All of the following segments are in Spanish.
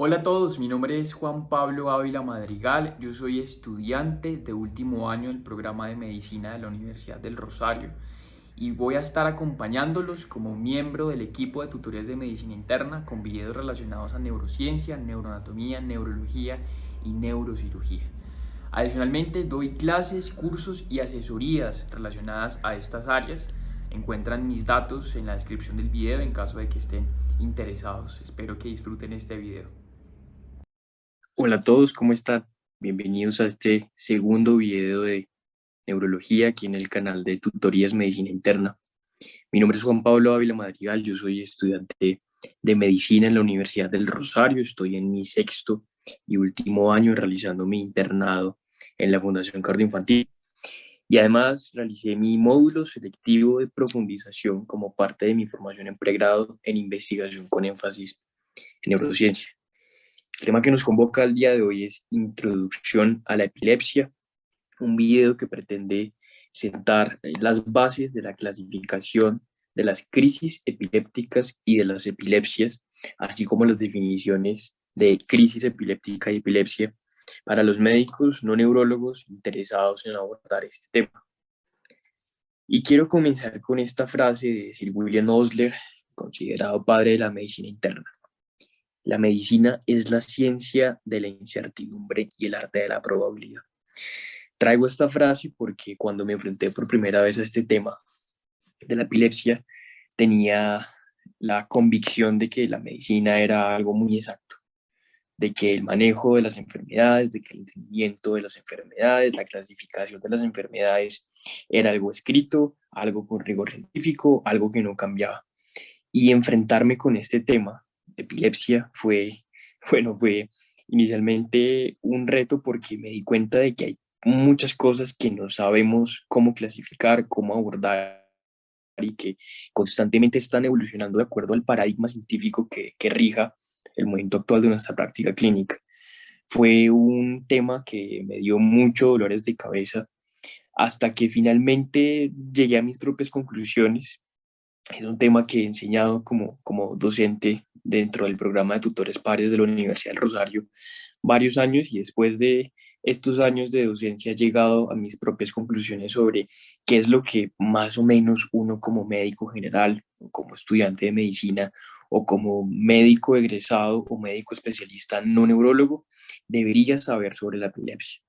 Hola a todos, mi nombre es Juan Pablo Ávila Madrigal, yo soy estudiante de último año del programa de medicina de la Universidad del Rosario y voy a estar acompañándolos como miembro del equipo de tutorías de medicina interna con videos relacionados a neurociencia, neuroanatomía, neurología y neurocirugía. Adicionalmente doy clases, cursos y asesorías relacionadas a estas áreas. Encuentran mis datos en la descripción del video en caso de que estén interesados. Espero que disfruten este video. Hola a todos, ¿cómo están? Bienvenidos a este segundo video de neurología aquí en el canal de Tutorías Medicina Interna. Mi nombre es Juan Pablo Ávila Madrigal, yo soy estudiante de medicina en la Universidad del Rosario, estoy en mi sexto y último año realizando mi internado en la Fundación Cardioinfantil y además realicé mi módulo selectivo de profundización como parte de mi formación en pregrado en investigación con énfasis en neurociencia. El tema que nos convoca al día de hoy es Introducción a la epilepsia, un video que pretende sentar las bases de la clasificación de las crisis epilépticas y de las epilepsias, así como las definiciones de crisis epiléptica y epilepsia para los médicos no neurólogos interesados en abordar este tema. Y quiero comenzar con esta frase de Sir William Osler, considerado padre de la medicina interna. La medicina es la ciencia de la incertidumbre y el arte de la probabilidad. Traigo esta frase porque cuando me enfrenté por primera vez a este tema de la epilepsia, tenía la convicción de que la medicina era algo muy exacto, de que el manejo de las enfermedades, de que el entendimiento de las enfermedades, la clasificación de las enfermedades era algo escrito, algo con rigor científico, algo que no cambiaba. Y enfrentarme con este tema, epilepsia, fue inicialmente un reto porque me di cuenta de que hay muchas cosas que no sabemos cómo clasificar, cómo abordar y que constantemente están evolucionando de acuerdo al paradigma científico que rija el momento actual de nuestra práctica clínica. Fue un tema que me dio mucho dolores de cabeza hasta que finalmente llegué a mis propias conclusiones. Es un tema que he enseñado como docente dentro del programa de tutores pares de la Universidad del Rosario varios años y después de estos años de docencia he llegado a mis propias conclusiones sobre qué es lo que más o menos uno como médico general o como estudiante de medicina o como médico egresado o médico especialista no neurólogo debería saber sobre la epilepsia.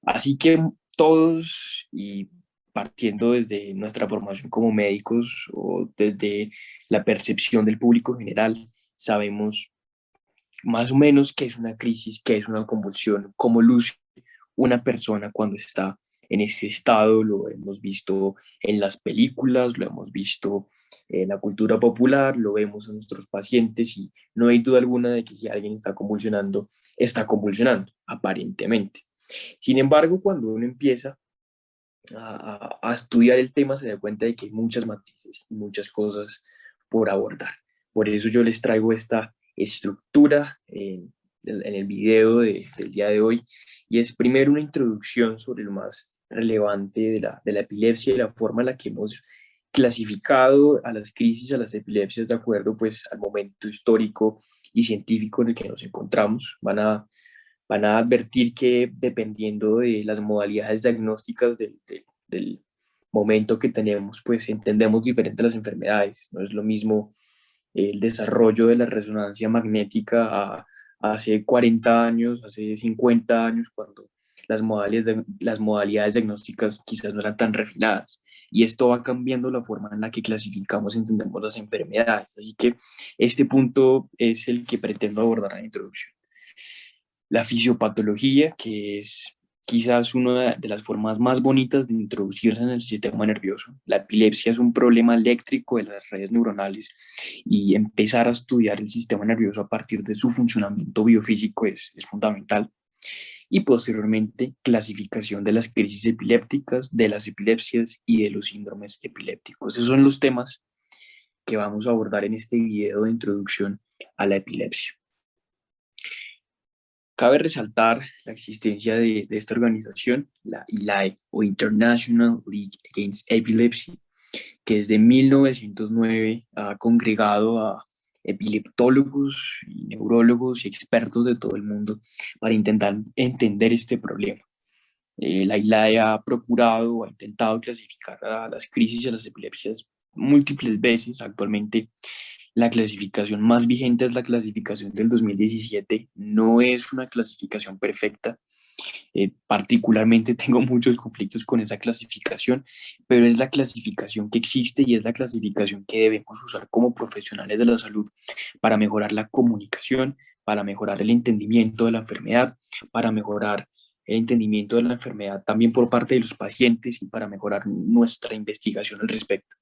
Así que todos y partiendo desde nuestra formación como médicos o desde la percepción del público general, sabemos más o menos qué es una crisis, qué es una convulsión, cómo luce una persona cuando está en este estado. Lo hemos visto en las películas, lo hemos visto en la cultura popular, lo vemos en nuestros pacientes y no hay duda alguna de que si alguien está convulsionando, aparentemente. Sin embargo, cuando uno empieza a estudiar el tema, se da cuenta de que hay muchas matices y muchas cosas por abordar. Por eso yo les traigo esta estructura en el video del día de hoy, y es primero una introducción sobre lo más relevante de la epilepsia y la forma en la que hemos clasificado a las crisis, a las epilepsias, de acuerdo pues al momento histórico y científico en el que nos encontramos. Van a advertir que dependiendo de las modalidades diagnósticas del momento que tenemos, pues entendemos diferente las enfermedades. No es lo mismo el desarrollo de la resonancia magnética hace 40 años, hace 50 años, cuando las modalidades diagnósticas quizás no eran tan refinadas. Y esto va cambiando la forma en la que clasificamos y entendemos las enfermedades. Así que este punto es el que pretendo abordar en la introducción. La fisiopatología, que es quizás una de las formas más bonitas de introducirse en el sistema nervioso. La epilepsia es un problema eléctrico de las redes neuronales y empezar a estudiar el sistema nervioso a partir de su funcionamiento biofísico es fundamental. Y posteriormente, clasificación de las crisis epilépticas, de las epilepsias y de los síndromes epilépticos. Esos son los temas que vamos a abordar en este video de introducción a la epilepsia. Cabe resaltar la existencia de esta organización, la ILAE o International League Against Epilepsy, que desde 1909 ha congregado a epileptólogos, y neurólogos y expertos de todo el mundo para intentar entender este problema. La ILAE ha procurado, ha intentado clasificar a las crisis y a las epilepsias múltiples veces. Actualmente la clasificación más vigente es la clasificación del 2017. No es una clasificación perfecta. Particularmente tengo muchos conflictos con esa clasificación, pero es la clasificación que existe y es la clasificación que debemos usar como profesionales de la salud para mejorar la comunicación, para mejorar el entendimiento de la enfermedad, para mejorar el entendimiento de la enfermedad también por parte de los pacientes y para mejorar nuestra investigación al respecto.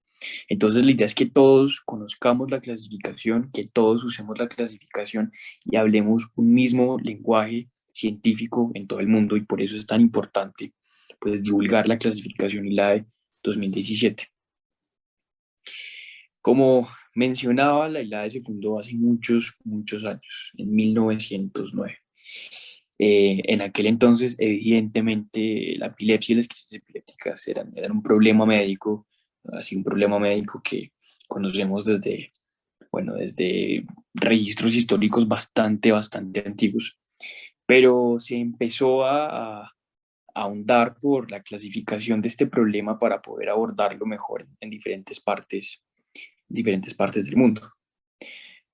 Entonces, la idea es que todos conozcamos la clasificación, que todos usemos la clasificación y hablemos un mismo lenguaje científico en todo el mundo, y por eso es tan importante pues divulgar la clasificación ILAE 2017. Como mencionaba, la ILAE se fundó hace muchos años, en 1909. En aquel entonces, evidentemente, la epilepsia y las crisis epilépticas eran un problema médico, así un problema médico que conocemos desde registros históricos bastante antiguos. Pero se empezó a ahondar por la clasificación de este problema para poder abordarlo mejor en diferentes partes del mundo.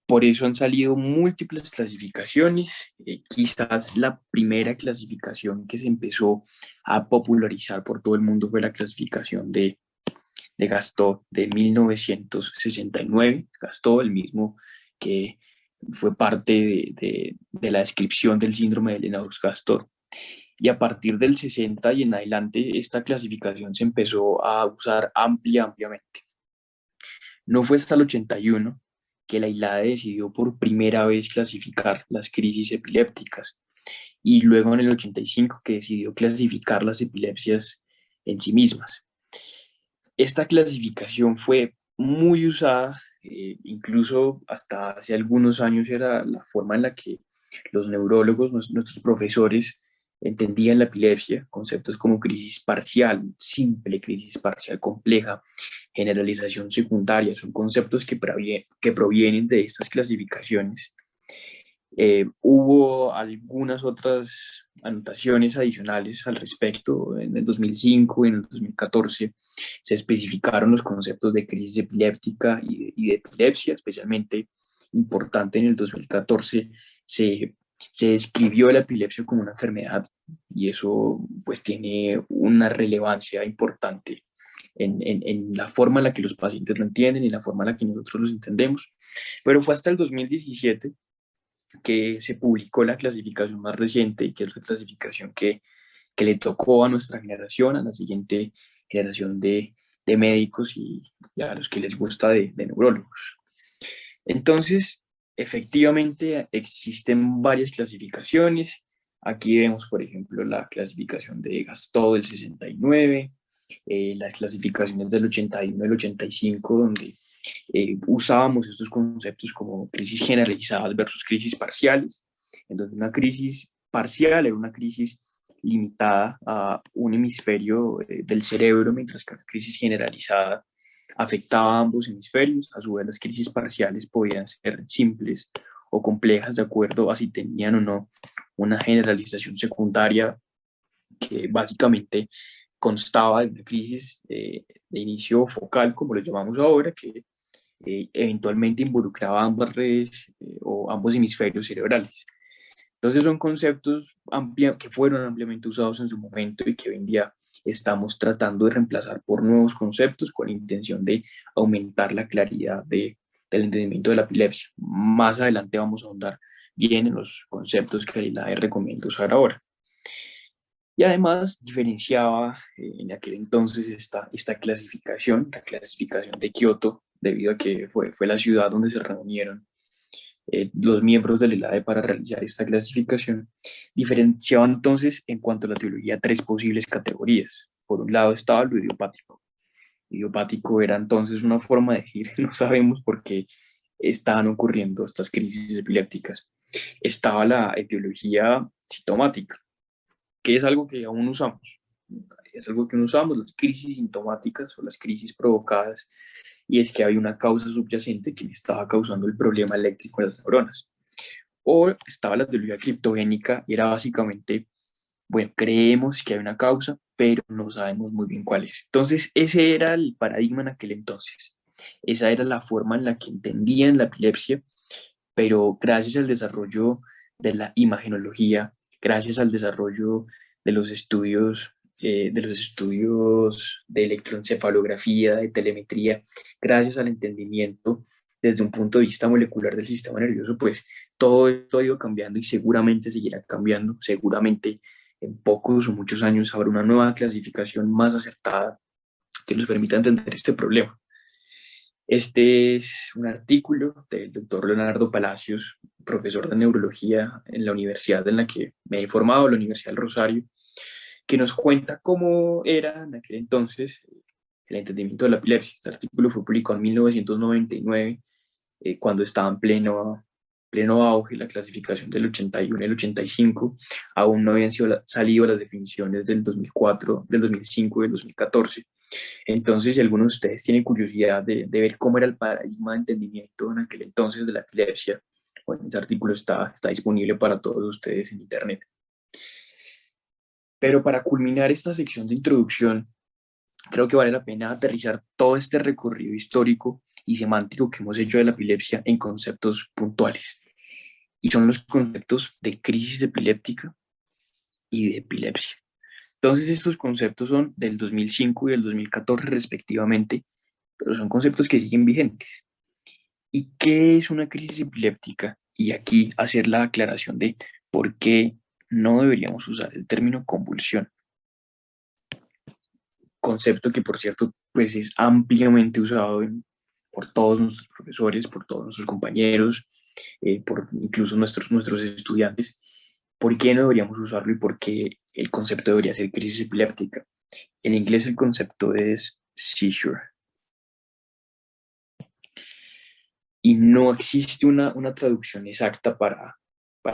Por eso han salido múltiples clasificaciones. Quizás la primera clasificación que se empezó a popularizar por todo el mundo fue la clasificación de Gastaut de 1969. Gastaut, el mismo que fue parte de la descripción del síndrome de Lennox-Gastaut. Y a partir del 60 y en adelante, esta clasificación se empezó a usar ampliamente. No fue hasta el 81 que la ILADE decidió por primera vez clasificar las crisis epilépticas, y luego en el 85 que decidió clasificar las epilepsias en sí mismas. Esta clasificación fue muy usada, incluso hasta hace algunos años era la forma en la que los neurólogos, nuestros profesores, entendían la epilepsia, conceptos como crisis parcial, simple, crisis parcial compleja, generalización secundaria, son conceptos que provienen de estas clasificaciones. Hubo algunas otras anotaciones adicionales al respecto. En el 2005 y en el 2014 se especificaron los conceptos de crisis epiléptica y de epilepsia. Especialmente importante, en el 2014 se describió la epilepsia como una enfermedad, y eso pues tiene una relevancia importante en la forma en la que los pacientes lo entienden y la forma en la que nosotros los entendemos. Pero fue hasta el 2017 que se publicó la clasificación más reciente, y que es la clasificación que le tocó a nuestra generación, a la siguiente generación de médicos y a los que les gusta de neurólogos. Entonces, efectivamente, existen varias clasificaciones. Aquí vemos, por ejemplo, la clasificación de Gastaut del 69, las clasificaciones del 81 y del 85, donde usábamos estos conceptos como crisis generalizadas versus crisis parciales. Entonces, una crisis parcial era una crisis limitada a un hemisferio del cerebro, mientras que la crisis generalizada afectaba a ambos hemisferios. A su vez, las crisis parciales podían ser simples o complejas de acuerdo a si tenían o no una generalización secundaria, que básicamente constaba de una crisis de inicio focal, como lo llamamos ahora, que eventualmente involucraba ambas redes o ambos hemisferios cerebrales. Entonces son conceptos que fueron ampliamente usados en su momento y que hoy en día estamos tratando de reemplazar por nuevos conceptos con la intención de aumentar la claridad del entendimiento de la epilepsia. Más adelante vamos a ahondar bien en los conceptos que la recomiendo usar ahora. Y además diferenciaba en aquel entonces esta clasificación, la clasificación de Kioto, debido a que fue la ciudad donde se reunieron los miembros del ELADE para realizar esta clasificación. Diferenciaba entonces en cuanto a la etiología tres posibles categorías. Por un lado estaba lo idiopático. Idiopático era entonces una forma de decir, no sabemos por qué estaban ocurriendo estas crisis epilépticas. Estaba la etiología sintomática, que es algo que aún usamos. Es algo que usamos, las crisis sintomáticas o las crisis provocadas y es que había una causa subyacente que le estaba causando el problema eléctrico en las neuronas. O estaba la teoría criptogénica, y era básicamente, bueno, creemos que hay una causa, pero no sabemos muy bien cuál es. Entonces, ese era el paradigma en aquel entonces. Esa era la forma en la que entendían la epilepsia, pero gracias al desarrollo de la imagenología, gracias al desarrollo de los estudios de electroencefalografía, de telemetría, gracias al entendimiento desde un punto de vista molecular del sistema nervioso, pues todo esto ha ido cambiando y seguramente seguirá cambiando. Seguramente en pocos o muchos años habrá una nueva clasificación más acertada que nos permita entender este problema. Este es un artículo del doctor Leonardo Palacios, profesor de neurología en la universidad en la que me he formado, la Universidad del Rosario, que nos cuenta cómo era en aquel entonces el entendimiento de la epilepsia. Este artículo fue publicado en 1999, cuando estaba en pleno auge la clasificación del 81 y el 85. Aún no habían salido las definiciones del 2004, del 2005 y del 2014. Entonces, si alguno de ustedes tiene curiosidad de ver cómo era el paradigma de entendimiento en aquel entonces de la epilepsia, bueno, ese artículo está disponible para todos ustedes en Internet. Pero para culminar esta sección de introducción, creo que vale la pena aterrizar todo este recorrido histórico y semántico que hemos hecho de la epilepsia en conceptos puntuales. Y son los conceptos de crisis epiléptica y de epilepsia. Entonces, estos conceptos son del 2005 y del 2014 respectivamente, pero son conceptos que siguen vigentes. ¿Y qué es una crisis epiléptica? Y aquí hacer la aclaración de por qué no deberíamos usar el término convulsión. Concepto que, por cierto, pues es ampliamente usado por todos nuestros profesores, por todos nuestros compañeros, por incluso nuestros estudiantes. ¿Por qué no deberíamos usarlo y por qué el concepto debería ser crisis epiléptica? En inglés el concepto es seizure. Y no existe una traducción exacta para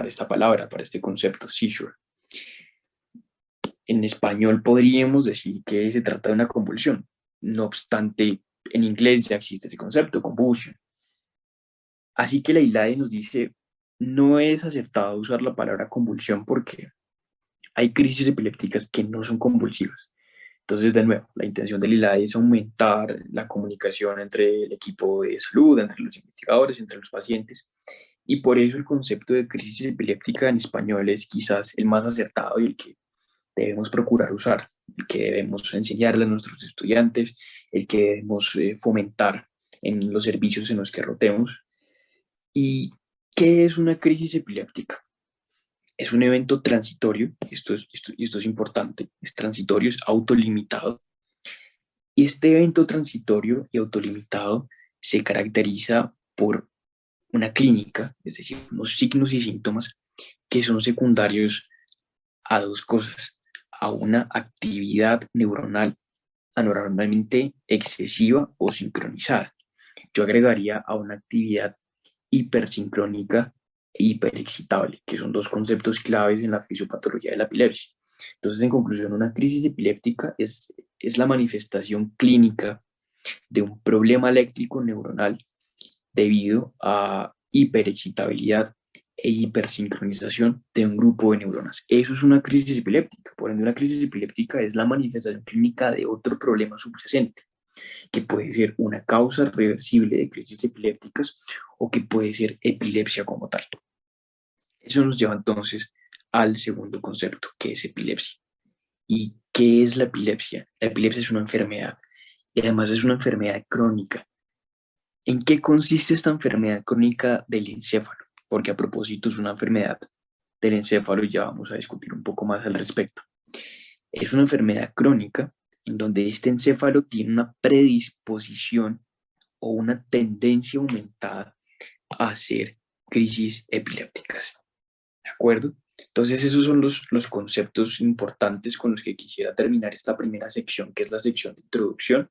esta palabra, para este concepto, seizure. En español podríamos decir que se trata de una convulsión. No obstante, en inglés ya existe ese concepto, convulsion. Así que la ILAE nos dice, no es acertado usar la palabra convulsión porque hay crisis epilépticas que no son convulsivas. Entonces, de nuevo, la intención del ILAE es aumentar la comunicación entre el equipo de salud, entre los investigadores, entre los pacientes, y por eso el concepto de crisis epiléptica en español es quizás el más acertado y el que debemos procurar usar, el que debemos enseñarle a nuestros estudiantes, el que debemos fomentar en los servicios en los que rotemos. ¿Y qué es una crisis epiléptica? Es un evento transitorio, esto es importante, es transitorio, es autolimitado. Y este evento transitorio y autolimitado se caracteriza por una clínica, es decir, unos signos y síntomas que son secundarios a dos cosas, a una actividad neuronal anormalmente excesiva o sincronizada. Yo agregaría a una actividad hipersincrónica e hiperexcitable, que son dos conceptos claves en la fisiopatología de la epilepsia. Entonces, en conclusión, una crisis epiléptica es la manifestación clínica de un problema eléctrico neuronal debido a hiperexcitabilidad e hipersincronización de un grupo de neuronas. Eso es una crisis epiléptica. Por ende, una crisis epiléptica es la manifestación clínica de otro problema subyacente, que puede ser una causa reversible de crisis epilépticas o que puede ser epilepsia como tal. Eso nos lleva entonces al segundo concepto, que es epilepsia. ¿Y qué es la epilepsia? La epilepsia es una enfermedad y además es una enfermedad crónica. ¿En qué consiste esta enfermedad crónica del encéfalo? Porque a propósito es una enfermedad del encéfalo y ya vamos a discutir un poco más al respecto. Es una enfermedad crónica en donde este encéfalo tiene una predisposición o una tendencia aumentada a hacer crisis epilépticas. ¿De acuerdo? Entonces esos son los conceptos importantes con los que quisiera terminar esta primera sección, que es la sección de introducción.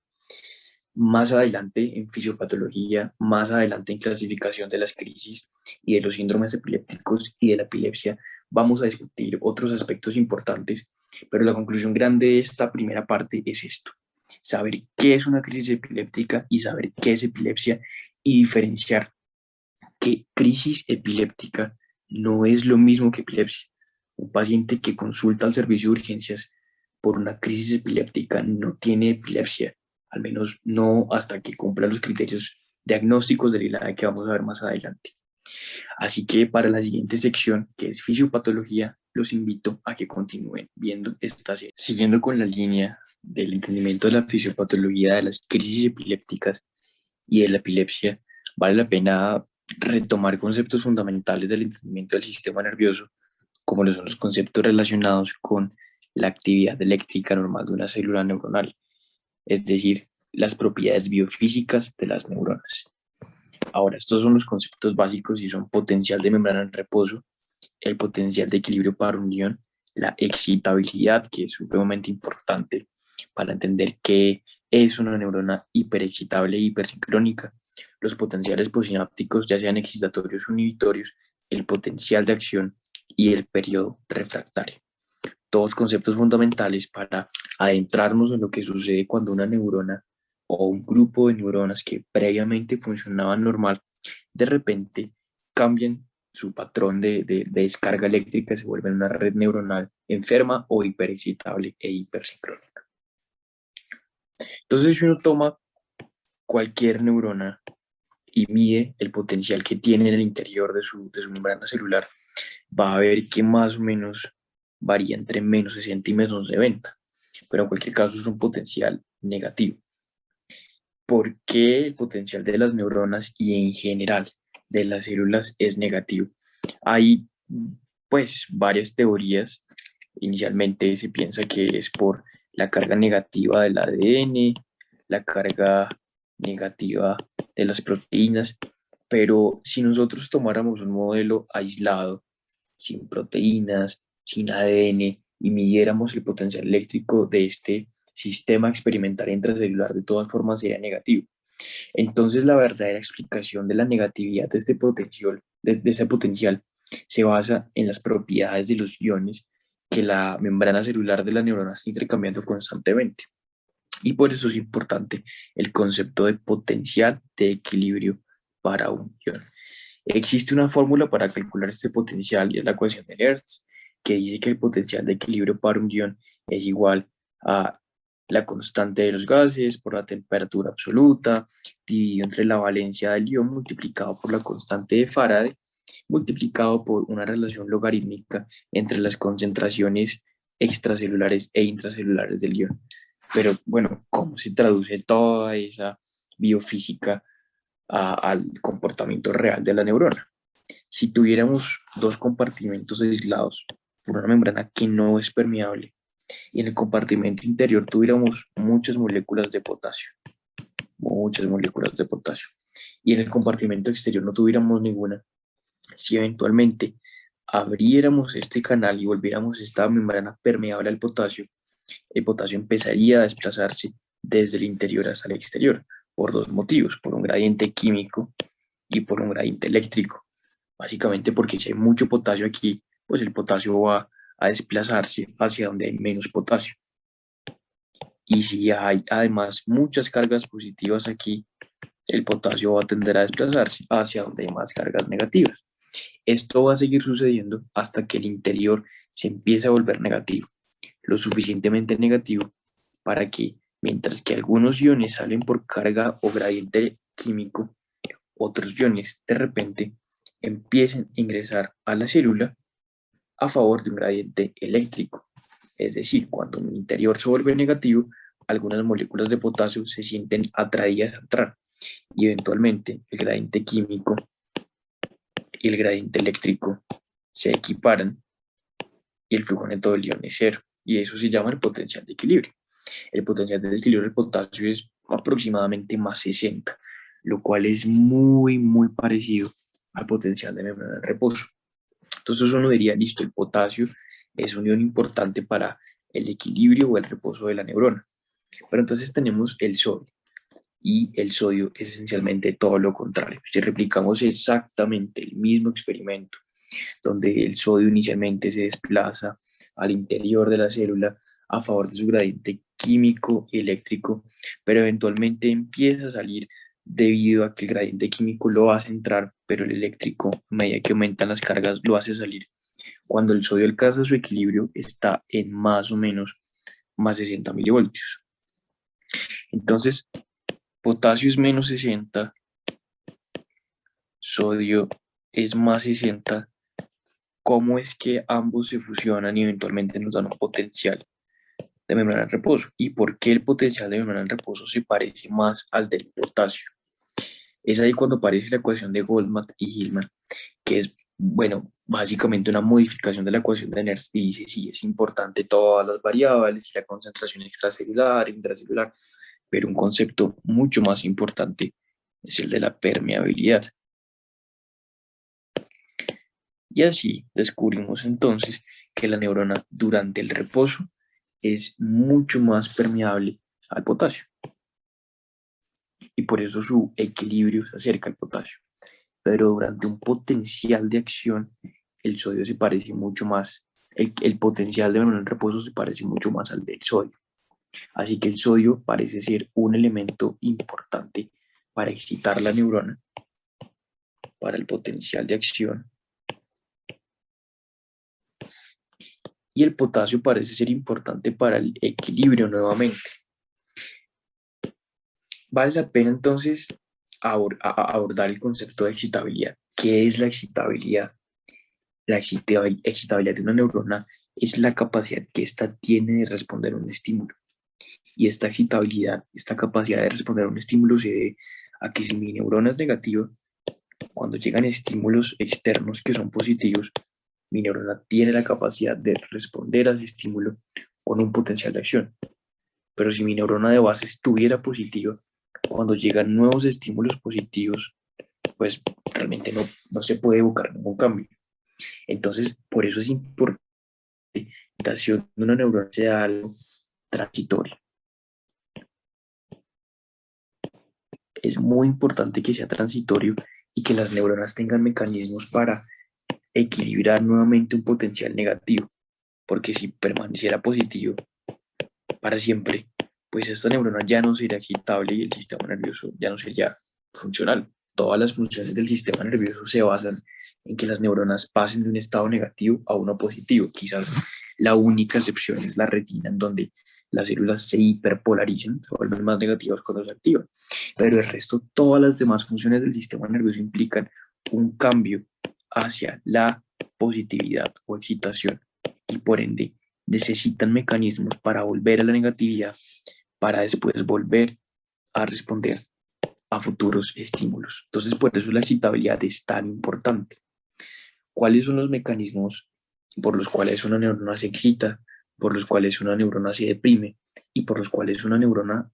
Más adelante en fisiopatología, más adelante en clasificación de las crisis y de los síndromes epilépticos y de la epilepsia, vamos a discutir otros aspectos importantes, pero la conclusión grande de esta primera parte es esto. saber qué es una crisis epiléptica y saber qué es epilepsia y diferenciar que crisis epiléptica no es lo mismo que epilepsia. Un paciente que consulta al servicio de urgencias por una crisis epiléptica no tiene epilepsia, al menos no hasta que cumpla los criterios diagnósticos de la que vamos a ver más adelante. Así que para la siguiente sección, que es fisiopatología, los invito a que continúen viendo esta serie. Siguiendo con la línea del entendimiento de la fisiopatología de las crisis epilépticas y de la epilepsia, vale la pena retomar conceptos fundamentales del entendimiento del sistema nervioso, como lo son los conceptos relacionados con la actividad eléctrica normal de una célula neuronal, es decir, las propiedades biofísicas de las neuronas. Ahora, estos son los conceptos básicos y son potencial de membrana en reposo, el potencial de equilibrio para unión, la excitabilidad, que es supremamente importante para entender qué es una neurona hiperexcitable e hipersincrónica, los potenciales posinápticos, ya sean excitatorios o inhibitorios, el potencial de acción y el periodo refractario. Todos conceptos fundamentales para adentrarnos en lo que sucede cuando una neurona o un grupo de neuronas que previamente funcionaban normal, de repente cambian su patrón de descarga eléctrica y se vuelven una red neuronal enferma o hiperexcitable e hipersincrónica. Entonces, si uno toma cualquier neurona y mide el potencial que tiene en el interior de su membrana celular, va a ver que más o menos varía entre menos 60 y menos 90, pero en cualquier caso es un potencial negativo. ¿Por qué el potencial de las neuronas y en general de las células es negativo? Hay pues varias teorías. Inicialmente se piensa que es por la carga negativa del ADN, la carga negativa de las proteínas, pero si nosotros tomáramos un modelo aislado, sin proteínas, sin ADN, y midiéramos el potencial eléctrico de este sistema experimental intracelular, de todas formas sería negativo. Entonces, la verdadera explicación de la negatividad de este potencial se basa en las propiedades de los iones que la membrana celular de la neurona está intercambiando constantemente. Y por eso es importante el concepto de potencial de equilibrio para un ion. Existe una fórmula para calcular este potencial y es la ecuación de Hertz, que dice que el potencial de equilibrio para un ion es igual a la constante de los gases por la temperatura absoluta, dividido entre la valencia del ion multiplicado por la constante de Faraday, multiplicado por una relación logarítmica entre las concentraciones extracelulares e intracelulares del ion. Pero bueno, ¿cómo se traduce toda esa biofísica al comportamiento real de la neurona? Si tuviéramos dos compartimentos aislados por una membrana que no es permeable y en el compartimento interior tuviéramos muchas moléculas de potasio, y en el compartimento exterior no tuviéramos ninguna, si eventualmente abriéramos este canal y volviéramos esta membrana permeable al potasio, el potasio empezaría a desplazarse desde el interior hasta el exterior, por dos motivos, por un gradiente químico y por un gradiente eléctrico. Básicamente porque si hay mucho potasio aquí, pues el potasio va a desplazarse hacia donde hay menos potasio. Y si hay además muchas cargas positivas aquí, el potasio va a tender a desplazarse hacia donde hay más cargas negativas. Esto va a seguir sucediendo hasta que el interior se empiece a volver negativo, lo suficientemente negativo para que, mientras que algunos iones salen por carga o gradiente químico, otros iones de repente empiecen a ingresar a la célula a favor de un gradiente eléctrico. Es decir, cuando el interior se vuelve negativo, algunas moléculas de potasio se sienten atraídas a entrar y eventualmente el gradiente químico y el gradiente eléctrico se equiparan y el flujo neto del ion es cero. Y eso se llama el potencial de equilibrio. El potencial de equilibrio del potasio es aproximadamente más 60, lo cual es muy, muy parecido al potencial de membrana de reposo. Entonces uno diría, listo, el potasio es un ion importante para el equilibrio o el reposo de la neurona. Pero entonces tenemos el sodio, y el sodio es esencialmente todo lo contrario. Si replicamos exactamente el mismo experimento, donde el sodio inicialmente se desplaza al interior de la célula a favor de su gradiente químico y eléctrico, pero eventualmente empieza a salir debido a que el gradiente químico lo hace entrar, pero el eléctrico, a medida que aumentan las cargas, lo hace salir. Cuando el sodio alcanza su equilibrio, está en más o menos más 60 milivoltios. Entonces, potasio es menos 60, sodio es más 60. ¿Cómo es que ambos se fusionan y eventualmente nos dan un potencial de membrana en reposo? ¿Y por qué el potencial de membrana en reposo se parece más al del potasio? Es ahí cuando aparece la ecuación de Goldman y Hillman, que es, bueno, básicamente una modificación de la ecuación de Nernst, y dice, sí, es importante todas las variables, la concentración extracelular, intracelular, pero un concepto mucho más importante es el de la permeabilidad. Y así descubrimos entonces que la neurona durante el reposo es mucho más permeable al potasio. Y por eso su equilibrio se acerca al potasio. Pero durante un potencial de acción, el sodio se parece mucho más, el potencial de neurona en reposo se parece mucho más al del sodio. Así que el sodio parece ser un elemento importante para excitar la neurona, para el potencial de acción. Y el potasio parece ser importante para el equilibrio nuevamente. Vale la pena entonces abordar el concepto de excitabilidad. ¿Qué es la excitabilidad? La excitabilidad de una neurona es la capacidad que ésta tiene de responder a un estímulo. Y esta excitabilidad, esta capacidad de responder a un estímulo se debe a que si mi neurona es negativa, cuando llegan estímulos externos que son positivos, mi neurona tiene la capacidad de responder a ese estímulo con un potencial de acción. Pero si mi neurona de base estuviera positiva, cuando llegan nuevos estímulos positivos, pues realmente no se puede evocar ningún cambio. Entonces, por eso es importante que la excitación de una neurona sea algo transitorio. Es muy importante que sea transitorio y que las neuronas tengan mecanismos para equilibrar nuevamente un potencial negativo, porque si permaneciera positivo para siempre, pues esta neurona ya no sería excitable y el sistema nervioso ya no sería funcional. Todas las funciones del sistema nervioso se basan en que las neuronas pasen de un estado negativo a uno positivo. Quizás la única excepción es la retina, en donde las células se hiperpolarizan, se vuelven más negativas cuando se activan. Pero el resto, todas las demás funciones del sistema nervioso implican un cambio hacia la positividad o excitación y por ende necesitan mecanismos para volver a la negatividad, para después volver a responder a futuros estímulos. Entonces, por eso la excitabilidad es tan importante. ¿Cuáles son los mecanismos por los cuales una neurona se excita, por los cuales una neurona se deprime y por los cuales una neurona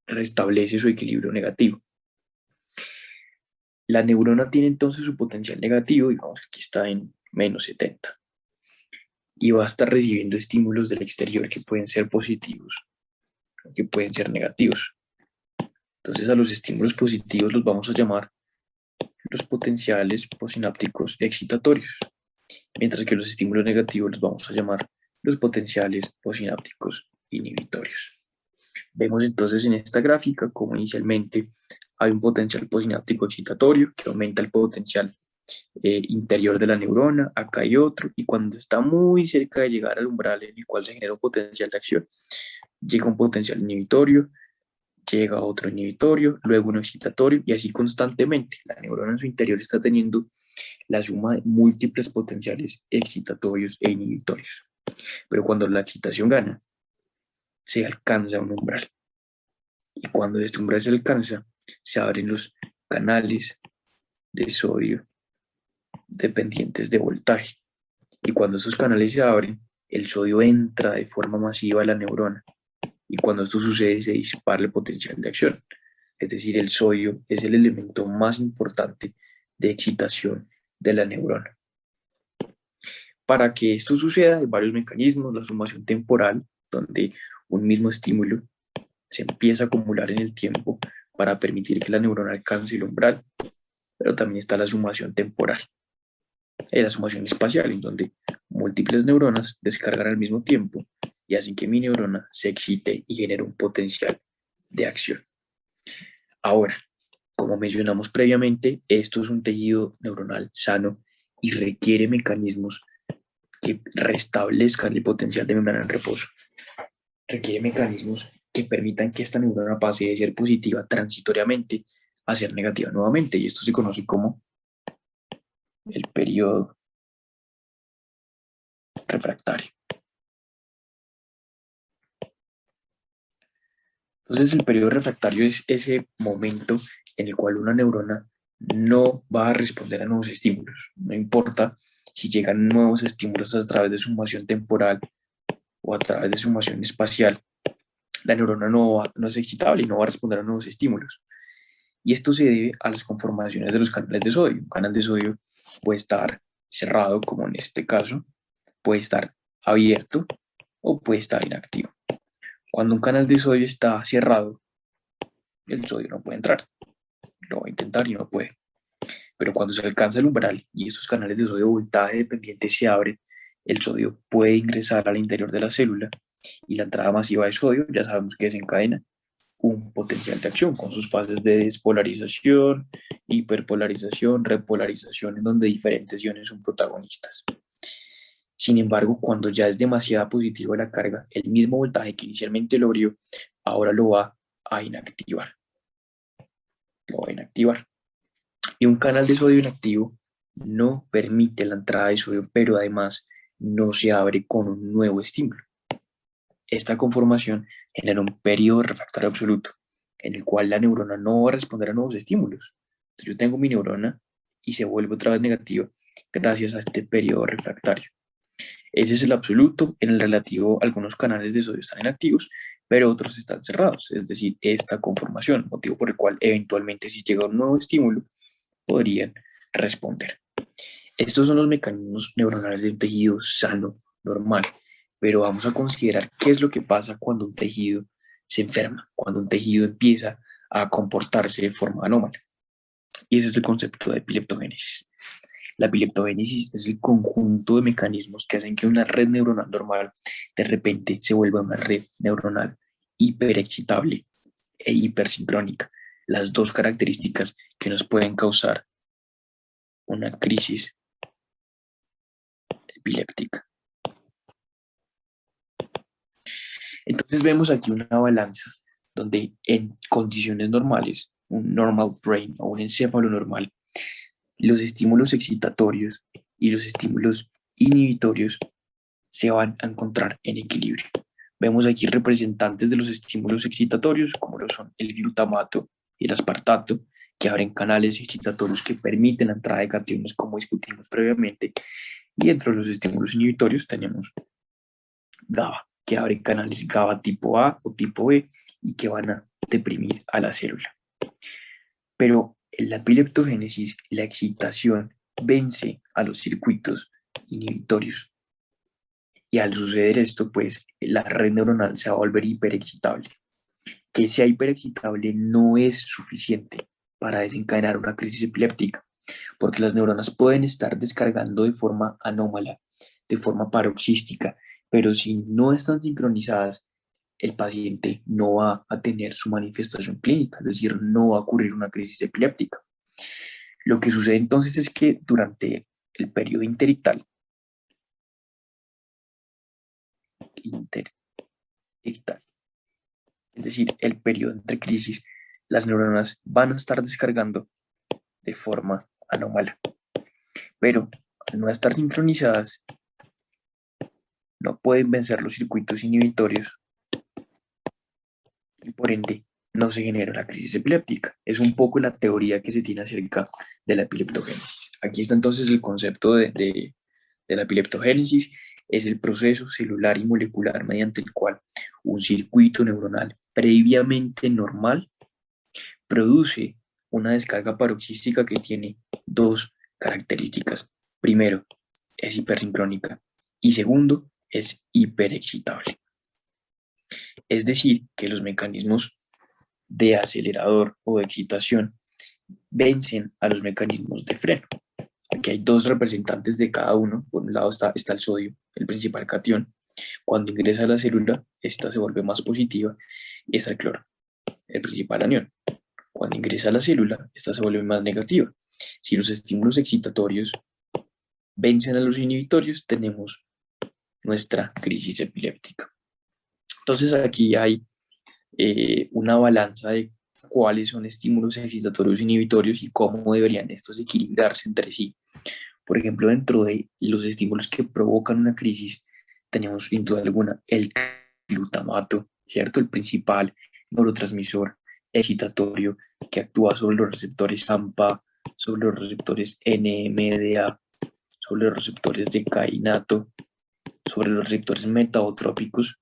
restablece su equilibrio negativo? La neurona tiene entonces su potencial negativo, digamos que aquí está en menos 70, y va a estar recibiendo estímulos del exterior que pueden ser positivos o que pueden ser negativos. Entonces a los estímulos positivos los vamos a llamar los potenciales postsinápticos excitatorios, mientras que los estímulos negativos los vamos a llamar los potenciales postsinápticos inhibitorios. Vemos entonces en esta gráfica como inicialmente hay un potencial postsináptico excitatorio que aumenta el potencial interior de la neurona, acá hay otro, y cuando está muy cerca de llegar al umbral en el cual se genera un potencial de acción, llega un potencial inhibitorio, llega otro inhibitorio, luego uno excitatorio, y así constantemente. La neurona en su interior está teniendo la suma de múltiples potenciales excitatorios e inhibitorios. Pero cuando la excitación gana, se alcanza un umbral. Y cuando este umbral se alcanza, se abren los canales de sodio dependientes de voltaje. Y cuando esos canales se abren, el sodio entra de forma masiva a la neurona. Y cuando esto sucede, se dispara el potencial de acción. Es decir, el sodio es el elemento más importante de excitación de la neurona. Para que esto suceda, hay varios mecanismos. La sumación temporal, donde un mismo estímulo se empieza a acumular en el tiempo para permitir que la neurona alcance el umbral. Pero también está la sumación temporal, la sumación espacial, en donde múltiples neuronas descargan al mismo tiempo y hacen que mi neurona se excite y genere un potencial de acción. Ahora, como mencionamos previamente, esto es un tejido neuronal sano y requiere mecanismos que restablezcan el potencial de membrana en reposo. Requiere mecanismos que permitan que esta neurona pase de ser positiva transitoriamente a ser negativa nuevamente, y esto se conoce como el periodo refractario. Entonces, el periodo refractario es ese momento en el cual una neurona no va a responder a nuevos estímulos. No importa si llegan nuevos estímulos a través de sumación temporal o a través de sumación espacial, la neurona no es excitable y no va a responder a nuevos estímulos. Y esto se debe a las conformaciones de los canales de sodio. Un canal de sodio puede estar cerrado, como en este caso, puede estar abierto o puede estar inactivo. Cuando un canal de sodio está cerrado, el sodio no puede entrar. Lo va a intentar y no puede. Pero cuando se alcanza el umbral y estos canales de sodio voltaje dependiente se abren, el sodio puede ingresar al interior de la célula y la entrada masiva de sodio, ya sabemos que desencadena un potencial de acción con sus fases de despolarización, hiperpolarización, repolarización, en donde diferentes iones son protagonistas. Sin embargo, cuando ya es demasiado positiva la carga, el mismo voltaje que inicialmente lo abrió, ahora lo va a inactivar. Y un canal de sodio inactivo no permite la entrada de sodio, pero además no se abre con un nuevo estímulo. Esta conformación genera un periodo refractario absoluto, en el cual la neurona no va a responder a nuevos estímulos. Entonces yo tengo mi neurona y se vuelve otra vez negativa gracias a este periodo refractario. Ese es el absoluto. En el relativo, algunos canales de sodio están inactivos, pero otros están cerrados, es decir, esta conformación, motivo por el cual eventualmente si llega un nuevo estímulo, podrían responder. Estos son los mecanismos neuronales de un tejido sano, normal, pero vamos a considerar qué es lo que pasa cuando un tejido se enferma, cuando un tejido empieza a comportarse de forma anómala. Y ese es el concepto de epileptogénesis. La epileptogénesis es el conjunto de mecanismos que hacen que una red neuronal normal de repente se vuelva una red neuronal hiperexcitable e hipersincrónica, las dos características que nos pueden causar una crisis epiléptica. Entonces vemos aquí una balanza donde en condiciones normales, un normal brain o un encéfalo normal, los estímulos excitatorios y los estímulos inhibitorios se van a encontrar en equilibrio. Vemos aquí representantes de los estímulos excitatorios, como lo son el glutamato y el aspartato, que abren canales excitatorios que permiten la entrada de cationes, como discutimos previamente, y dentro de los estímulos inhibitorios tenemos GABA, que abre canales GABA tipo A o tipo B y que van a deprimir a la célula. Pero en la epileptogénesis, la excitación vence a los circuitos inhibitorios. Y al suceder esto, pues la red neuronal se va a volver hiperexcitable. Que sea hiperexcitable no es suficiente para desencadenar una crisis epiléptica, porque las neuronas pueden estar descargando de forma anómala, de forma paroxística, pero si no están sincronizadas, el paciente no va a tener su manifestación clínica, es decir, no va a ocurrir una crisis epiléptica. Lo que sucede entonces es que durante el periodo interictal, es decir, el periodo entre crisis, las neuronas van a estar descargando de forma anómala, pero al no estar sincronizadas, no pueden vencer los circuitos inhibitorios y por ende no se genera la crisis epiléptica. Es un poco la teoría que se tiene acerca de la epileptogénesis. Aquí está entonces el concepto de la epileptogénesis. Es el proceso celular y molecular mediante el cual un circuito neuronal previamente normal produce una descarga paroxística que tiene dos características. Primero, es hipersincrónica y segundo, es hiperexcitable. Es decir, que los mecanismos de acelerador o de excitación vencen a los mecanismos de freno. Aquí hay dos representantes de cada uno. Por un lado está el sodio, el principal catión, Cuando ingresa a la célula, esta se vuelve más positiva y está el cloro, el principal anión. Cuando ingresa a la célula, esta se vuelve más negativa. Si los estímulos excitatorios vencen a los inhibitorios, tenemos nuestra crisis epiléptica. Entonces aquí hay una balanza de cuáles son estímulos excitatorios inhibitorios y cómo deberían estos equilibrarse entre sí. Por ejemplo, dentro de los estímulos que provocan una crisis, tenemos sin duda alguna el glutamato, ¿cierto? El principal neurotransmisor excitatorio que actúa sobre los receptores AMPA, sobre los receptores NMDA, sobre los receptores de kainato, sobre los receptores metabotrópicos.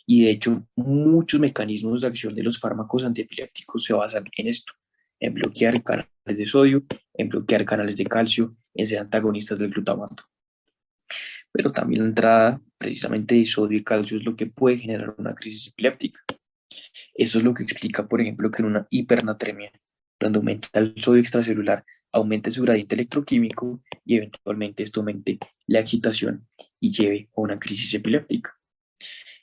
Y de hecho, muchos mecanismos de acción de los fármacos antiepilépticos se basan en esto, en bloquear canales de sodio, en bloquear canales de calcio, en ser antagonistas del glutamato. Pero también la entrada precisamente de sodio y calcio es lo que puede generar una crisis epiléptica. Eso es lo que explica, por ejemplo, que en una hipernatremia, donde aumenta el sodio extracelular, aumente su gradiente electroquímico y eventualmente esto aumente la excitación y lleve a una crisis epiléptica.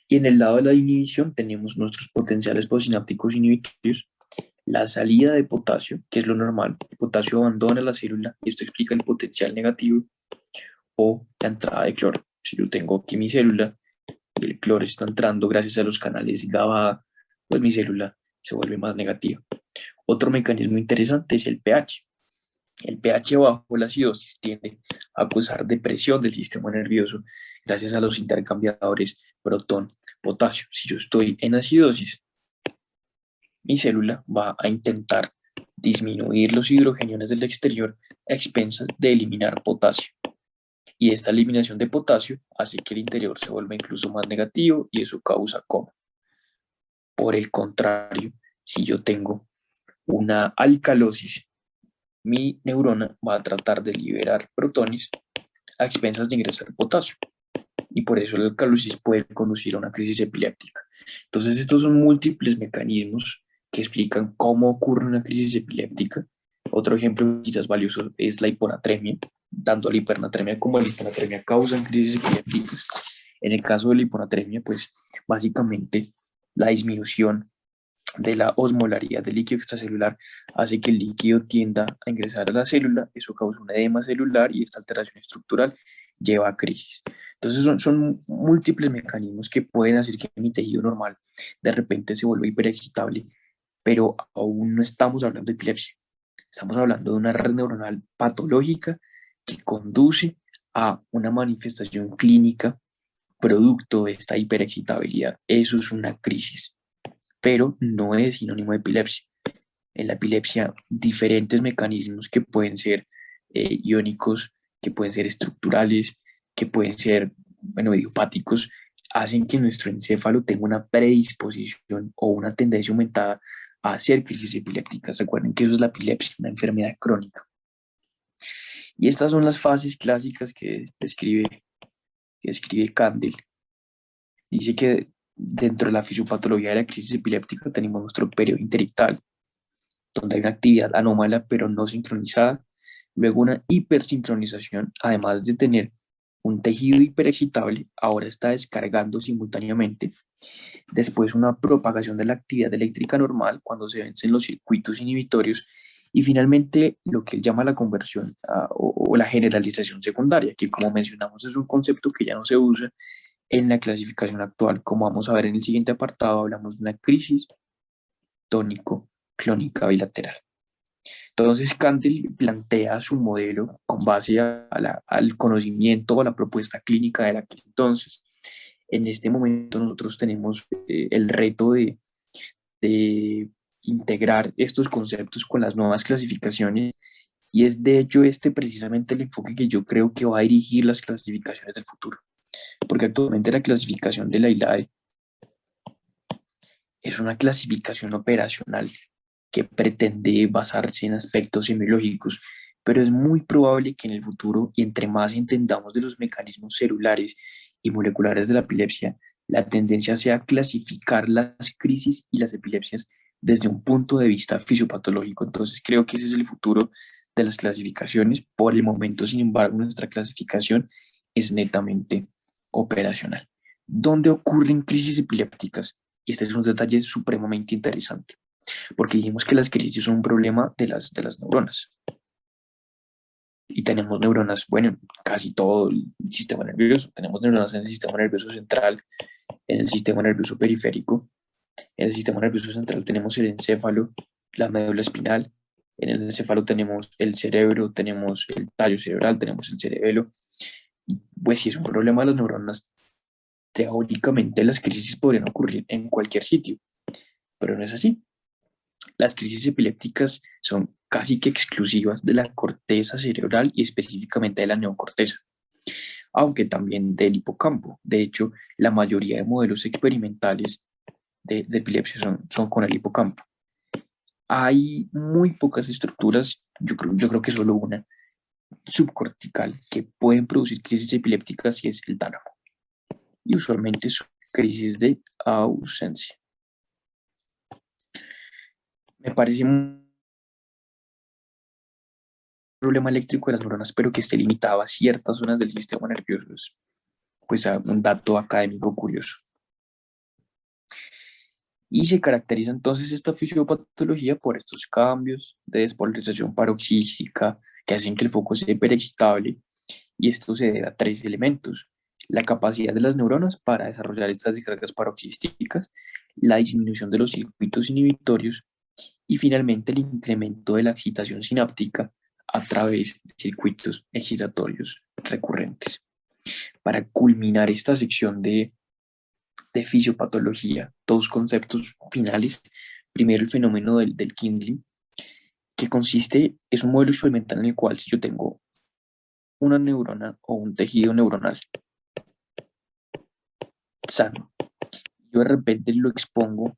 Y en el lado de la inhibición tenemos nuestros potenciales postsinápticos inhibitorios, la salida de potasio, que es lo normal, el potasio abandona la célula y esto explica el potencial negativo, o la entrada de cloro. Si yo tengo aquí mi célula y el cloro está entrando gracias a los canales GABA, pues mi célula se vuelve más negativa. Otro mecanismo interesante es el pH. El pH bajo la acidosis tiende a causar depresión del sistema nervioso gracias a los intercambiadores protón-potasio. Si yo estoy en acidosis, mi célula va a intentar disminuir los hidrogeniones del exterior a expensas de eliminar potasio. Y esta eliminación de potasio hace que el interior se vuelva incluso más negativo y eso causa coma. Por el contrario, si yo tengo una alcalosis, mi neurona va a tratar de liberar protones a expensas de ingresar potasio. Y por eso la alcalosis puede conducir a una crisis epiléptica. Entonces, estos son múltiples mecanismos que explican cómo ocurre una crisis epiléptica. Otro ejemplo quizás valioso es la hiponatremia. Tanto la hipernatremia como la hiponatremia causan crisis epilépticas. En el caso de la hiponatremia, pues básicamente la disminución de la osmolaridad del líquido extracelular hace que el líquido tienda a ingresar a la célula, eso causa un edema celular y esta alteración estructural lleva a crisis. Entonces son múltiples mecanismos que pueden hacer que mi tejido normal de repente se vuelva hiperexcitable, pero aún no estamos hablando de epilepsia, estamos hablando de una red neuronal patológica que conduce a una manifestación clínica producto de esta hiperexcitabilidad. Eso es una crisis, pero no es sinónimo de epilepsia. En la epilepsia, diferentes mecanismos que pueden ser iónicos, que pueden ser estructurales, que pueden ser, bueno, idiopáticos, hacen que nuestro encéfalo tenga una predisposición o una tendencia aumentada a hacer crisis epilépticas. Recuerden que eso es la epilepsia, una enfermedad crónica. Y estas son las fases clásicas que describe Kandel. Dice que dentro de la fisiopatología de la crisis epiléptica tenemos nuestro periodo interictal, donde hay una actividad anómala pero no sincronizada, luego una hipersincronización, además de tener un tejido hiperexcitable, ahora está descargando simultáneamente, después una propagación de la actividad eléctrica normal cuando se vencen los circuitos inhibitorios y finalmente lo que él llama la conversión o la generalización secundaria, que como mencionamos es un concepto que ya no se usa en la clasificación actual. Como vamos a ver en el siguiente apartado, hablamos de una crisis tónico-clónica bilateral. Entonces, Kandel plantea su modelo con base al conocimiento o a la propuesta clínica de aquel entonces. En este momento nosotros tenemos el reto de integrar estos conceptos con las nuevas clasificaciones y es de hecho este precisamente el enfoque que yo creo que va a dirigir las clasificaciones del futuro, porque actualmente la clasificación de la ILAE es una clasificación operacional que pretende basarse en aspectos semiológicos, pero es muy probable que en el futuro, y entre más entendamos de los mecanismos celulares y moleculares de la epilepsia, la tendencia sea clasificar las crisis y las epilepsias desde un punto de vista fisiopatológico. Entonces creo que ese es el futuro de las clasificaciones. Por el momento, sin embargo, nuestra clasificación es netamente operacional. ¿Dónde ocurren crisis epilépticas? Y este es un detalle supremamente interesante, porque dijimos que las crisis son un problema de las neuronas. Y tenemos neuronas, bueno, en casi todo el sistema nervioso. Tenemos neuronas en el sistema nervioso central, en el sistema nervioso periférico. En el sistema nervioso central tenemos el encéfalo, la médula espinal. En el encéfalo tenemos el cerebro, tenemos el tallo cerebral, tenemos el cerebelo. Y pues si es un problema de las neuronas, teóricamente las crisis podrían ocurrir en cualquier sitio, pero no es así. Las crisis epilépticas son casi que exclusivas de la corteza cerebral y específicamente de la neocorteza, aunque también del hipocampo. De hecho, la mayoría de modelos experimentales de epilepsia son con el hipocampo. Hay muy pocas estructuras, yo creo que solo una, subcortical, que pueden producir crisis epilépticas y es el tálamo. Y usualmente son crisis de ausencia. Me parece un problema eléctrico de las neuronas, pero que esté limitado a ciertas zonas del sistema nervioso. Pues a un dato académico curioso. Y se caracteriza entonces esta fisiopatología por estos cambios de despolarización paroxística que hacen que el foco sea hiperexcitable, y esto se debe a tres elementos: la capacidad de las neuronas para desarrollar estas descargas paroxísticas, la disminución de los circuitos inhibitorios y finalmente el incremento de la excitación sináptica a través de circuitos excitatorios recurrentes. Para culminar esta sección de fisiopatología, dos conceptos finales. Primero, el fenómeno del Kindling, que es un modelo experimental en el cual si yo tengo una neurona o un tejido neuronal sano, yo de repente lo expongo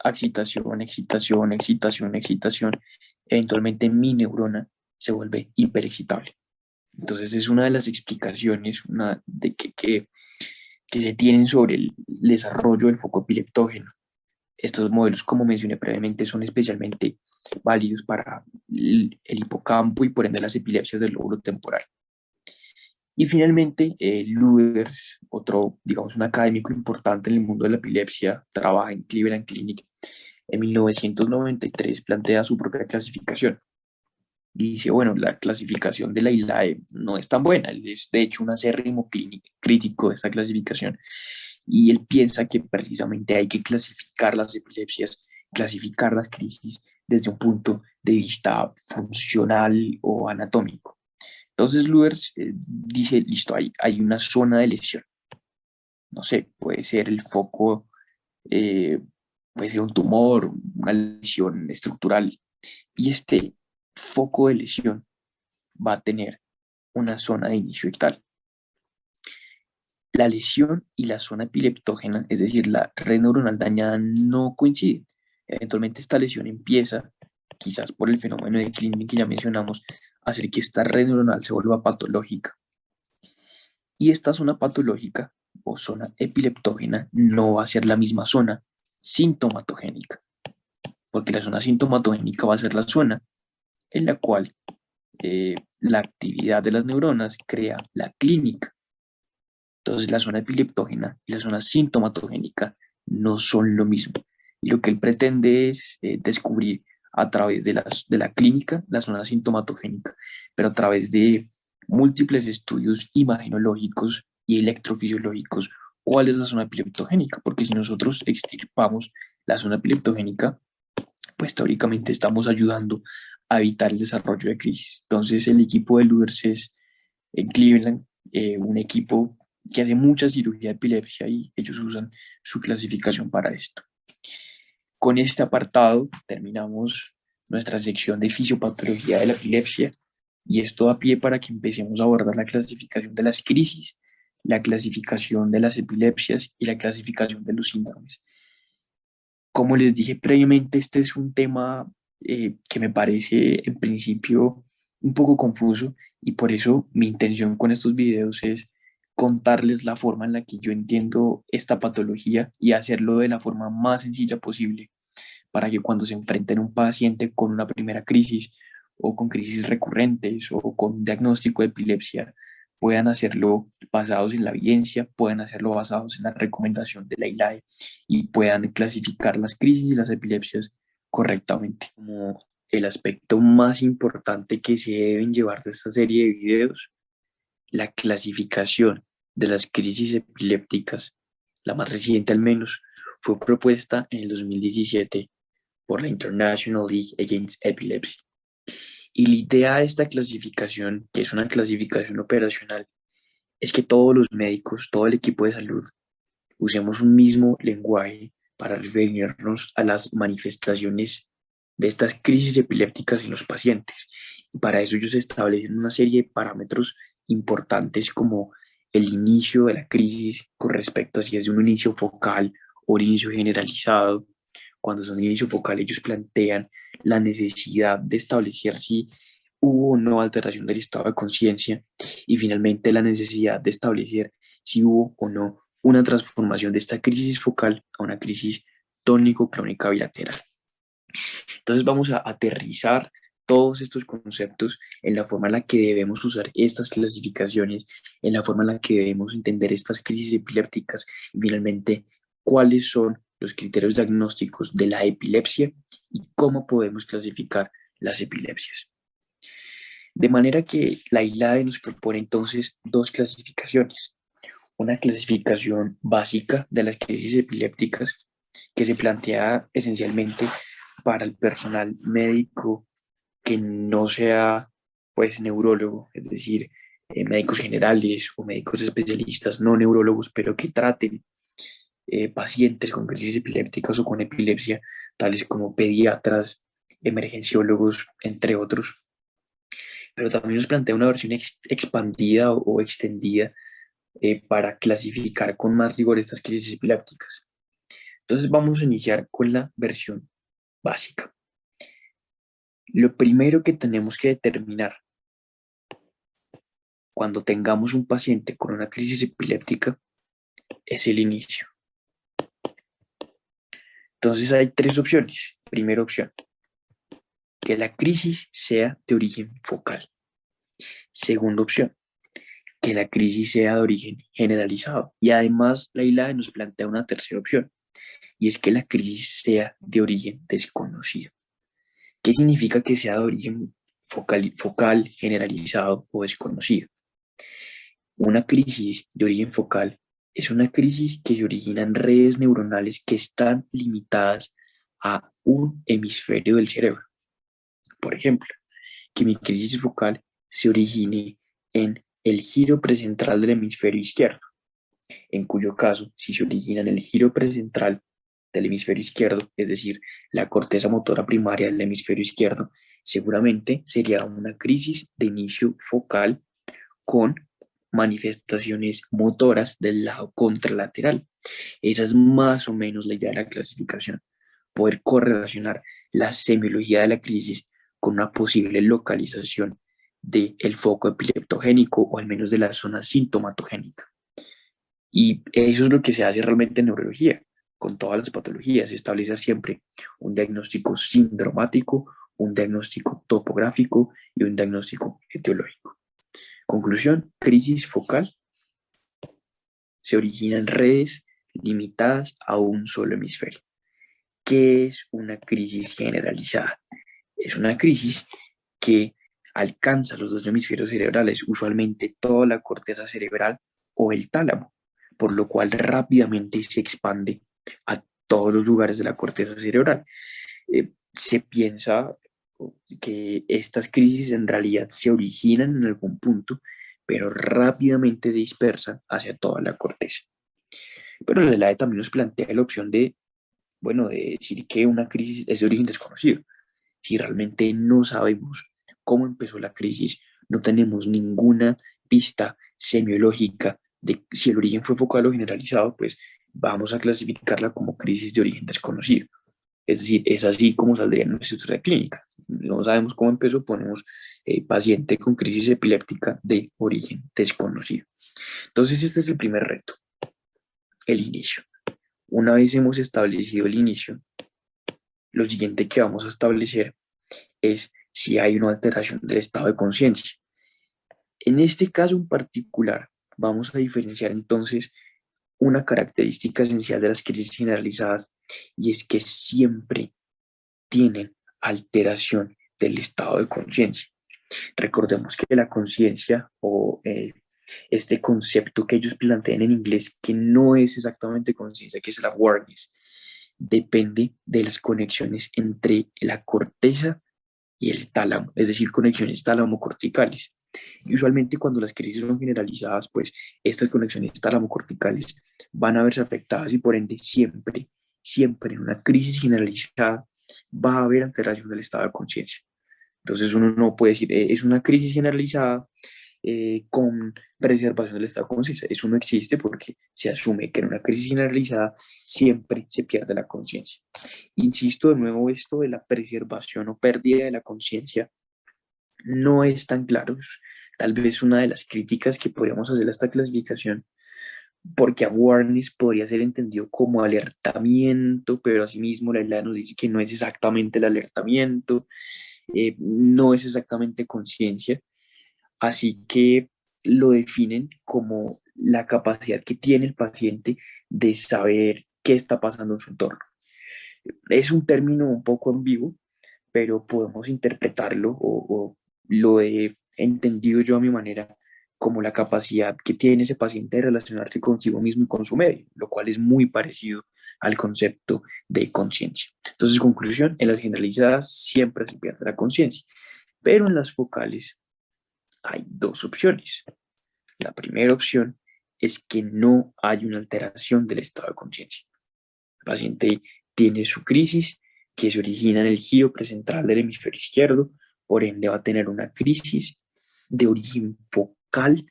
a excitación, excitación, excitación, excitación, eventualmente mi neurona se vuelve hiperexcitable. Entonces es una de las explicaciones que se tienen sobre el desarrollo del foco epileptógeno. Estos modelos, como mencioné previamente, son especialmente válidos para el hipocampo y por ende las epilepsias del lóbulo temporal. Y finalmente, Luders, otro, digamos, un académico importante en el mundo de la epilepsia, trabaja en Cleveland Clinic. En 1993 plantea su propia clasificación y dice, bueno, la clasificación de la ILAE no es tan buena, él es de hecho un acérrimo crítico de esta clasificación, y él piensa que precisamente hay que clasificar las epilepsias, clasificar las crisis desde un punto de vista funcional o anatómico. Entonces Luders dice, listo, hay una zona de lesión, no sé, puede ser el foco, eh, puede ser un tumor, una lesión estructural, y este foco de lesión va a tener una zona de inicio ictal. La lesión y la zona epileptógena, es decir, la red neuronal dañada, no coinciden. Eventualmente esta lesión empieza, quizás por el fenómeno de Klineman que ya mencionamos, a hacer que esta red neuronal se vuelva patológica. Y esta zona patológica o zona epileptógena no va a ser la misma zona sintomatogénica, porque la zona sintomatogénica va a ser la zona en la cual la actividad de las neuronas crea la clínica. Entonces la zona epileptógena y la zona sintomatogénica no son lo mismo. Y lo que él pretende es descubrir a través de la clínica la zona sintomatogénica, pero a través de múltiples estudios imagenológicos y electrofisiológicos, cuál es la zona epileptogénica, porque si nosotros extirpamos la zona epileptogénica, pues teóricamente estamos ayudando a evitar el desarrollo de crisis. Entonces el equipo de Luders es en Cleveland, un equipo que hace mucha cirugía de epilepsia y ellos usan su clasificación para esto. Con este apartado terminamos nuestra sección de fisiopatología de la epilepsia y esto da pie para que empecemos a abordar la clasificación de las crisis, la clasificación de las epilepsias y la clasificación de los síndromes. Como les dije previamente, este es un tema que me parece en principio un poco confuso y por eso mi intención con estos videos es contarles la forma en la que yo entiendo esta patología y hacerlo de la forma más sencilla posible para que cuando se enfrenten un paciente con una primera crisis o con crisis recurrentes o con un diagnóstico de epilepsia puedan hacerlo basados en la evidencia, puedan hacerlo basados en la recomendación de la ILAE y puedan clasificar las crisis y las epilepsias correctamente. Como el aspecto más importante que se deben llevar de esta serie de videos, la clasificación de las crisis epilépticas, la más reciente al menos, fue propuesta en el 2017 por la International League Against Epilepsy. Y la idea de esta clasificación, que es una clasificación operacional, es que todos los médicos, todo el equipo de salud, usemos un mismo lenguaje para referirnos a las manifestaciones de estas crisis epilépticas en los pacientes. Y para eso ellos establecen una serie de parámetros importantes como el inicio de la crisis con respecto a si es de un inicio focal o un inicio generalizado. Cuando son inicio focal, ellos plantean la necesidad de establecer si hubo o no alteración del estado de conciencia y finalmente la necesidad de establecer si hubo o no una transformación de esta crisis focal a una crisis tónico-clónica bilateral. Entonces vamos a aterrizar todos estos conceptos en la forma en la que debemos usar estas clasificaciones, en la forma en la que debemos entender estas crisis epilépticas y finalmente cuáles son los criterios diagnósticos de la epilepsia y cómo podemos clasificar las epilepsias. De manera que la ILAE nos propone entonces dos clasificaciones. Una clasificación básica de las crisis epilépticas que se plantea esencialmente para el personal médico que no sea pues neurólogo, es decir, médicos generales o médicos especialistas no neurólogos, pero que traten pacientes con crisis epilépticas o con epilepsia, tales como pediatras, emergenciólogos, entre otros. Pero también nos plantea una versión expandida o extendida para clasificar con más rigor estas crisis epilépticas. Entonces vamos a iniciar con la versión básica. Lo primero que tenemos que determinar cuando tengamos un paciente con una crisis epiléptica es el inicio. Entonces hay tres opciones. Primera opción, que la crisis sea de origen focal. Segunda opción, que la crisis sea de origen generalizado. Y además la ILAE nos plantea una tercera opción, y es que la crisis sea de origen desconocido. ¿Qué significa que sea de origen focal, generalizado o desconocido? Una crisis de origen focal es una crisis que se origina en redes neuronales que están limitadas a un hemisferio del cerebro. Por ejemplo, que mi crisis focal se origine en el giro precentral del hemisferio izquierdo, en cuyo caso, si se origina en el giro precentral del hemisferio izquierdo, es decir, la corteza motora primaria del hemisferio izquierdo, seguramente sería una crisis de inicio focal con manifestaciones motoras del lado contralateral. Esa es más o menos la idea de la clasificación, poder correlacionar la semiología de la crisis con una posible localización del foco epileptogénico o al menos de la zona sintomatogénica. Y eso es lo que se hace realmente en neurología, con todas las patologías, establecer siempre un diagnóstico sindromático, un diagnóstico topográfico y un diagnóstico etiológico. Conclusión, crisis focal se origina en redes limitadas a un solo hemisferio. ¿Qué es una crisis generalizada? Es una crisis que alcanza los dos hemisferios cerebrales, usualmente toda la corteza cerebral o el tálamo, por lo cual rápidamente se expande a todos los lugares de la corteza cerebral. Se piensa que estas crisis en realidad se originan en algún punto, pero rápidamente se dispersan hacia toda la corteza. Pero la ELAE también nos plantea la opción de, bueno, de decir que una crisis es de origen desconocido. Si realmente no sabemos cómo empezó la crisis, no tenemos ninguna pista semiológica de si el origen fue focal o generalizado, pues vamos a clasificarla como crisis de origen desconocido. Es decir, es así como saldría en nuestra historia clínica. No sabemos cómo empezó, ponemos paciente con crisis epiléptica de origen desconocido. Entonces, este es el primer reto, el inicio. Una vez hemos establecido el inicio, lo siguiente que vamos a establecer es si hay una alteración del estado de conciencia. En este caso en particular, vamos a diferenciar entonces una característica esencial de las crisis generalizadas y es que siempre tienen alteración del estado de conciencia. Recordemos que la conciencia o este concepto que ellos plantean en inglés, que no es exactamente conciencia, que es la awareness, depende de las conexiones entre la corteza y el tálamo, es decir, conexiones tálamo-corticales. Y usualmente cuando las crisis son generalizadas, pues estas conexiones tálamo-corticales van a verse afectadas y por ende siempre en una crisis generalizada va a haber alteración del estado de conciencia. Entonces uno no puede decir, es una crisis generalizada con preservación del estado de conciencia. Eso no existe porque se asume que en una crisis generalizada siempre se pierde la conciencia. Insisto de nuevo, esto de la preservación o pérdida de la conciencia no es tan claro. Tal vez una de las críticas que podríamos hacer a esta clasificación, porque awareness podría ser entendido como alertamiento, pero asimismo la isla nos dice que no es exactamente el alertamiento, no es exactamente conciencia, así que lo definen como la capacidad que tiene el paciente de saber qué está pasando en su entorno. Es un término un poco ambiguo, pero podemos interpretarlo o lo he entendido yo a mi manera como la capacidad que tiene ese paciente de relacionarse consigo mismo y con su medio, lo cual es muy parecido al concepto de conciencia. Entonces, conclusión, en las generalizadas siempre se pierde la conciencia, pero en las focales hay dos opciones. La primera opción es que no hay una alteración del estado de conciencia. El paciente tiene su crisis que se origina en el giro precentral del hemisferio izquierdo, por ende va a tener una crisis de origen focal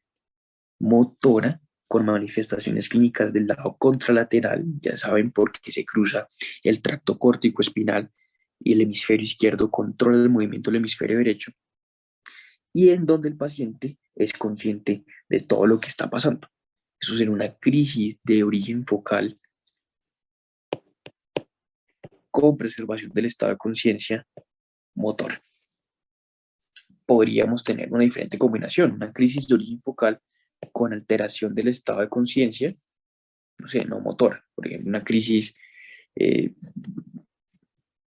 motora con manifestaciones clínicas del lado contralateral, ya saben por qué se cruza el tracto córtico espinal y el hemisferio izquierdo controla el movimiento del hemisferio derecho, y en donde el paciente es consciente de todo lo que está pasando. Eso sería una crisis de origen focal con preservación del estado de conciencia motor. Podríamos tener una diferente combinación, una crisis de origen focal con alteración del estado de conciencia, no sé, no motora, por ejemplo, una crisis eh,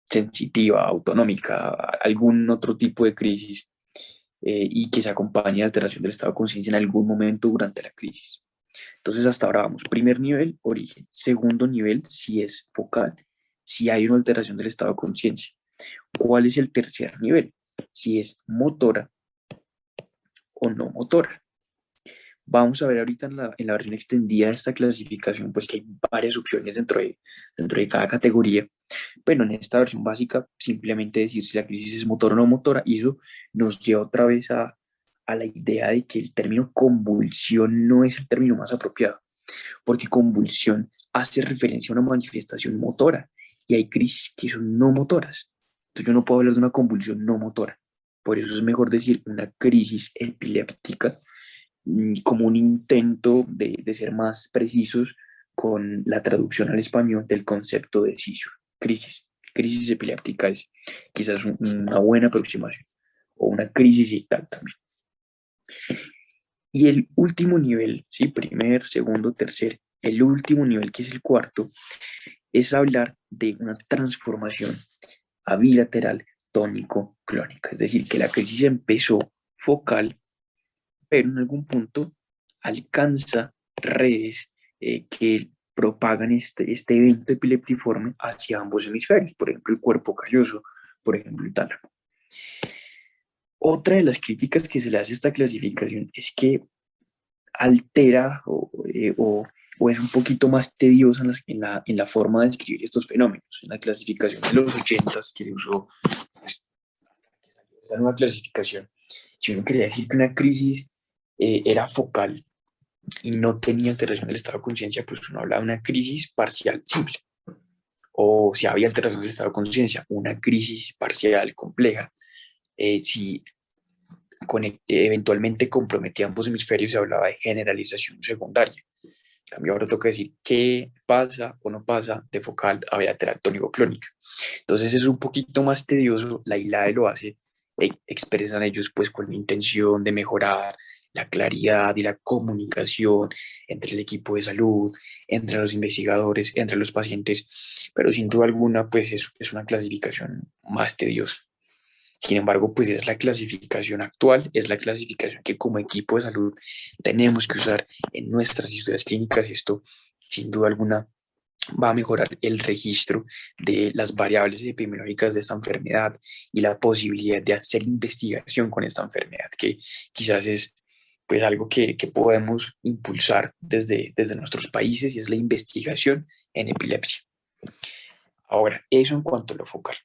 sensitiva, autonómica, algún otro tipo de crisis y que se acompañe de alteración del estado de conciencia en algún momento durante la crisis. Entonces, hasta ahora vamos, primer nivel, origen. Segundo nivel, si es focal, si hay una alteración del estado de conciencia. ¿Cuál es el tercer nivel? Si es motora o no motora. Vamos a ver ahorita en la versión extendida de esta clasificación, pues que hay varias opciones dentro de cada categoría. Bueno, en esta versión básica, simplemente decir si la crisis es motora o no motora, y eso nos lleva otra vez a la idea de que el término convulsión no es el término más apropiado, porque convulsión hace referencia a una manifestación motora, y hay crisis que son no motoras. Entonces yo no puedo hablar de una convulsión no motora. Por eso es mejor decir una crisis epiléptica, como un intento de ser más precisos con la traducción al español del concepto de seizure, crisis epiléptica es quizás una buena aproximación, o una crisis y tal también. Y el último nivel, ¿sí? Primer, segundo, tercer, el último nivel, que es el cuarto, es hablar de una transformación a bilateral tónico-clónica, es decir, que la crisis empezó focal, pero en algún punto alcanza redes que propagan este evento epileptiforme hacia ambos hemisferios, por ejemplo, el cuerpo calloso, por ejemplo, el tálamo. Otra de las críticas que se le hace a esta clasificación es que altera o es un poquito más tediosa en la forma de describir estos fenómenos. En la clasificación de los 80 que se usó, pues, esta nueva clasificación, si uno quería decir que una crisis era focal y no tenía alteración del estado de conciencia, pues uno hablaba de una crisis parcial simple. O si había alteración del estado de conciencia, una crisis parcial compleja. Si eventualmente comprometía ambos hemisferios, se hablaba de generalización secundaria. En cambio, ahora toca decir qué pasa o no pasa de focal a bilateral tónico-clónica. Entonces es un poquito más tedioso, la ILAE lo hace, expresan ellos pues con la intención de mejorar la claridad y la comunicación entre el equipo de salud, entre los investigadores, entre los pacientes, pero sin duda alguna pues es una clasificación más tediosa. Sin embargo, pues es la clasificación actual, es la clasificación que como equipo de salud tenemos que usar en nuestras historias clínicas y esto sin duda alguna va a mejorar el registro de las variables epidemiológicas de esta enfermedad y la posibilidad de hacer investigación con esta enfermedad, que quizás es pues algo que podemos impulsar desde nuestros países y es la investigación en epilepsia. Ahora, eso en cuanto a lo focal.